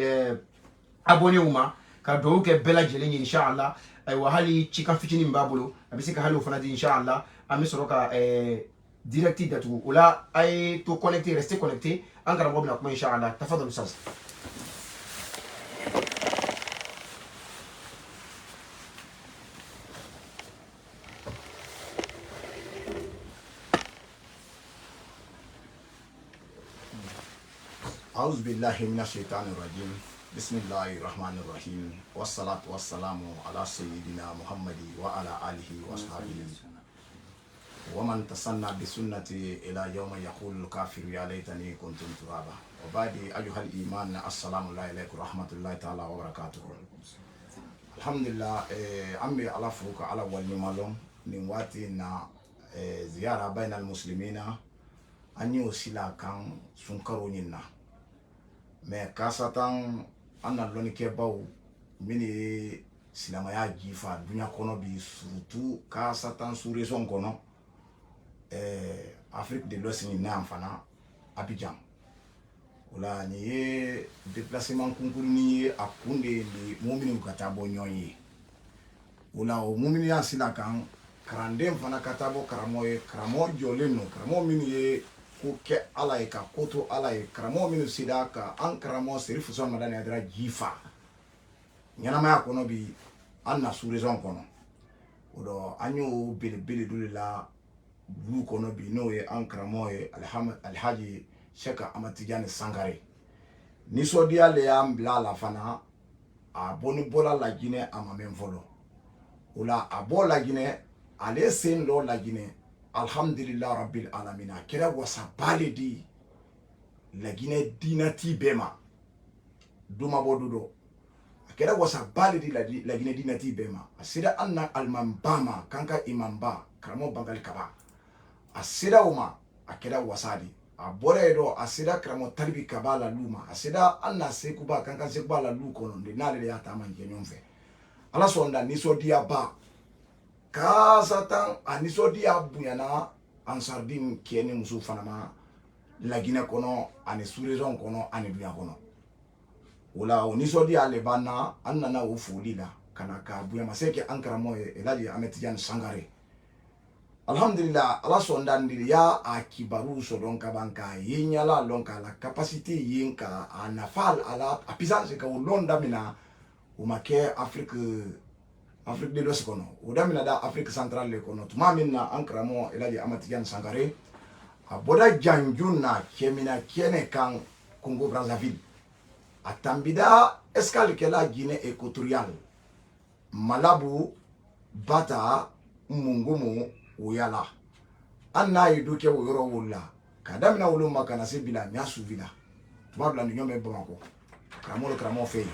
abonné uma ka do ke bela jeli inshallah ay wa hali chika fitini mbabulo abisika hali ofana di inshallah ami soroka direct datu ola ay to connecter rester connecté encore bon kuma inshallah tafadhal ustaz أعوذ بالله من الشيطان الرجيم بسم الله الرحمن الرحيم والصلاة والسلام على سيدنا محمد وعلى آله وصحبه ومن تسنى بسنته إلى يوم يقول الكافر يا ليتني كنت ترابا وبعد أيها الإيمان السلام عليكم ورحمة الله تعالى وبركاته الحمد لله أمي على فوق على والنمالهم نواتي زيارة بين المسلمين أنيو سلا كان سنكرونينا mais kasatan ana loni ke baw mini silamaya jifa dunya kono bi surtout kasatan sous région kono Afrique de l'Ouest ni namfana Abidjan wala ni déplacement concours ni akunde ni mumini katabo nyonyi wala o mumini ya sila kan karandem fana katabo karamo joleno karamo mini ko ke ala ka koto ala karamo minu sida ka an karamo serifu son madani adra jifa nyana ya kono bi anna sous raison kono odo anyo bele dulila bulu kono bi no e an karamo e alhaji sheka amatijani sangare ni so dia le am bla la fana a boni bola la gine amamen volo ola abola gine ale sen lo la gine alhamdulillah rabbil alamin kira wasa baledi la Guinée dinati bema duma bodudo kira wasa baledi la Guinée dinati bema asida anna almambama kanka imamba karamo bangal kaba asida uma akira wasadi a bɔra yen dɔ a sera karamɔgɔ talibi kaba la lu ma a sera an na sekuba kan ka sekuba la lu kɔnɔ de n'ale de y'a taama kɛ ɲɔgɔn fɛ ala sɔn da nisɔndiyaba kaasatan a nisɔndiya bonyana ansardi cɛ ni muso fana ma laginɛ kɔnɔ ani sous-région kɔnɔ ani dunya kɔnɔ o la o nisɔndiya ale b'an na an nana o foli la ka na ka bonyamasegin kɛ an karamɔgɔ ye Elhaji Ahmed Tidiane Sangare alhamdulillah ala sɔn da ndiri ya a kibaru sɔdɔn ka ban ka ye ɲala lɔn ka la capacité yen ka a nafa a la a puissance ka o lɔn damina o ma kɛ Afrique de l'Ouest kɔnɔ o damina da Afrique centrale le kɔnɔ tuma min na an karamɔgɔ Elhaji Ahmed Tidiane Sangare a bɔra janjun na kɛmina kɛnɛ kan Congo Brazzaville a tambida escale kɛla Guinée équatoriale Malabo Bata Mungumu o yala an n'a ye do kɛ o yɔrɔ wolo la ka damina wolo ma kana se bila ɲa suvi la tuma bila ni ɲɔgɔn bɛ Bamakɔ karamɔgɔ fɛ yen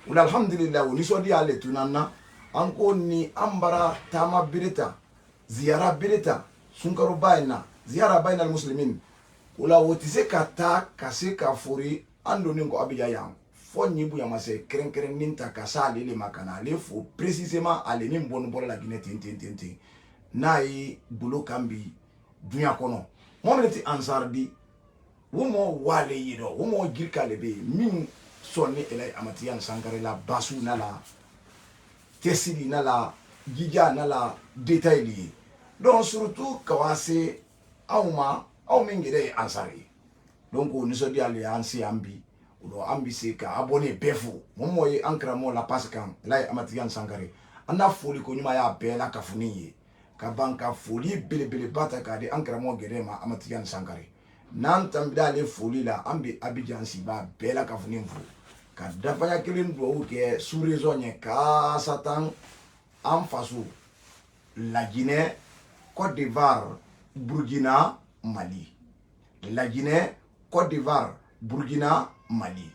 o la alhamdulillah o nisɔndiya ale tunan na an ko ni an bara taama bereta ziyara bereta sunkaro bayina ziyara bayina muslimin o la o tɛ se ka taa ka se ka fori an donnen ko Abidjan yan fo ɲi bonyamase kɛrɛnkɛrɛnnen ta ka sa ale le ma ka na ale fo précisément ale min bɔra la Guinée ten n'a ye bolo kan bi dunya kɔnɔ mɔgɔ min tɛ ansar di o mɔgɔ wale ye dɔ o mɔgɔ jiri k'ale bɛ yen min sɔn ni Elhaji Ahmed Tidiane Sangare la basu na la cɛsiri na la jija na la détail ye donc surtout ka wa se anw ma anw min yɛrɛ ye ansar ye donc o nisɔndiya le y'an se an bi o don an bi se ka abonné bɛɛ fo mɔgɔ ye an karamɔgɔ la passe kan Elhaji Ahmed Tidiane Sangare an n'a foli ko ɲuman y'a bɛɛ la kafuni ye ka ban ka foli belebeleba ta k'a di an karamɔgɔ gɛrɛ ma Ahmed Tidiane Sangare n'an tambida ale foli la an bɛ Abidjan siba bɛɛ la kafuni fo ka dafaya kelen dugawu kɛ sous-région ye kaasatan an faso la Guinée Côte d'Ivoire Burkina Mali la Guinée Côte d'Ivoire Burkina Mali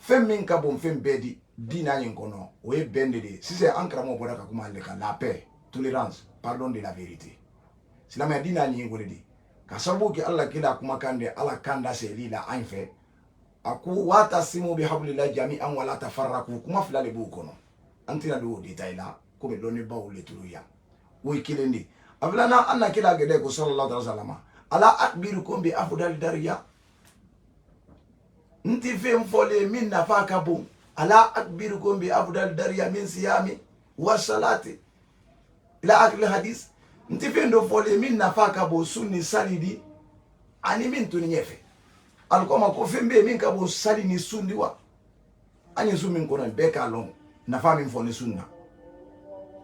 fɛn min ka bon fɛn bɛɛ di diina yin kɔnɔ o ye bɛn de ye sisan an karamɔgɔ bɔra ka kuma ale kan la paix tolérance pardon de la vérité silamɛya diina ɲi o de di ka sababu kɛ ala kila kumakan de ala kan da seli la an fɛ a ko wa'tasimu bihablillahi jami'an wala tafarraqu kuma fila de b'o kɔnɔ an tɛna don o détail la komi dɔnnibaw le turu yan o ye kelen de a filanan an na kila gɛdɛ ko sallallahu alaihi wasallam ala akbirukum bi afdal dariya n tɛ fɛn fɔlen min nafa ka bon ala akbirukum bi afdal dariya min siyami wa salati ila akil hadis nti fɛn dɔ fɔlen min nafa ka bon su ni sali di ani min tuni ɲɛfɛ alikɔma ko fɛn bɛ yen min ka bon sali ni sun di wa an ye su min kɔnɔ bɛɛ k'a lɔn nafa min fɔ ni sun na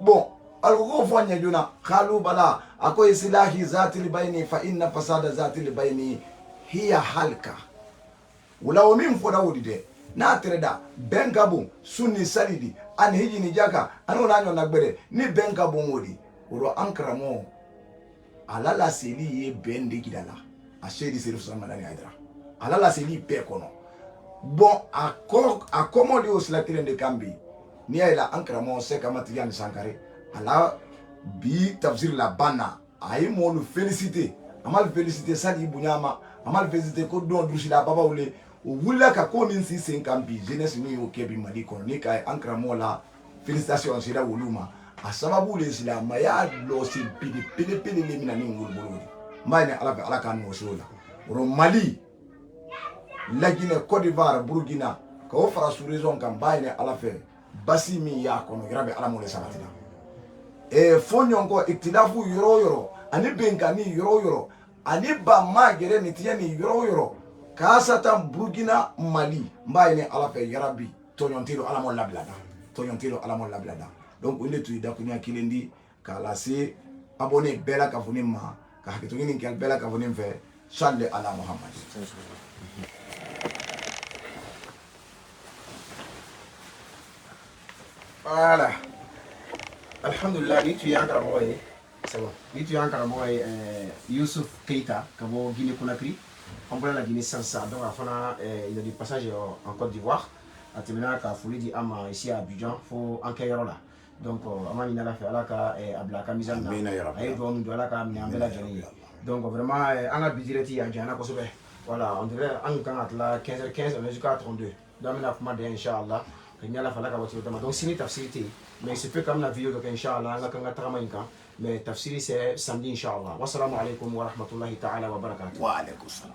bon alikoko fɔ ɲɛ joona kalu bala a ko islahi zatil bayni fa inna fasada zatil bayni hiya halka wala o min fɔra o di dɛ n'a tɛrɛ da bɛn ka bon sun ni sali di ani hiji ni jaka ani o n'a ɲɔgɔnna gbɛrɛ ni bɛn ka bon o di o don an karamɔgɔ ala la seli ye bɛn de jira la a seydi Serif Samadani Haidara ala la seli bɛɛ kɔnɔ bon a kɔmɔ de y'o sila kelen de kan bi n'i y'a ye la an karamɔgɔ Cheikh Ahmed Tidiane Sangare ala bi tafsir la ban na a ye mɔgɔlu félicité a ma félicité sali bonya ma a ma félicité ko don durusila babaw le o wulila ka ko min si sen kan bi jeunesse min y'o kɛ bi Mali kɔnɔ ni ka an karamɔgɔ la félicitation sera wolu ma a sababu le silamɛya lɔsi belebele le mina ni wolo bolo n b'a ɲini ala fɛ ala k'an nɔsi o la o Mali la Guinée Côte d'Ivoire Burkina ka o fara sous-région kan n b'a ɲini ala fɛ basi min y'a kɔnɔ yɔrɔ bɛ ala m'o le sabati la fo ɲɔgɔn kɔ iktilafu yɔrɔ o yɔrɔ ani bɛnkanni yɔrɔ o yɔrɔ ani ba maa gɛrɛ nin tiɲɛ nin yɔrɔ o yɔrɔ kaasatan Burkina Mali n b'a ɲini ala fɛ yarabi tɔɲɔn tɛ don ala m'o labila da tɔɲɔn tɛ don ala m'o labila da donc o de tun ye dakuruɲa kelen di k'a lase abonné bɛɛ la kafuni ma ka hakɛto ɲini kɛ bɛɛ la kafuni fɛ salli ala Muhammad. Voilà. Alhamdulillah, ni tu y an karamɔgɔ ye c'est bon ni tu y an karamɔgɔ ye Youssouf Keita ka bɔ Guinée Conakry an bɔra la Guinée sisan donc a fana il a du passage en Côte d'Ivoire a tɛmɛna ka foli di an ma ici à Abidjan fo an kɛyɔrɔ la donc an b'a ɲini ala fɛ ala ka a bila a ka mizani na a ye dugawu min don ala ka minɛ an bɛɛ lajɛlen ye Donc vraiment, on a budget à Diana Kosobe. Voilà, on dirait en quand la 15h15, on est jusqu'à 32. Donc on a commandé Inch'Allah. Il y a la fala ka wati donc si ni tafsiri mais il se peut comme la vidéo donc Inch'Allah on a quand trama inka mais tafsiri c'est samedi Inch'Allah. Wassalamu alaikum wa rahmatullahi ta'ala wa barakatuh. Wa alaikum salam.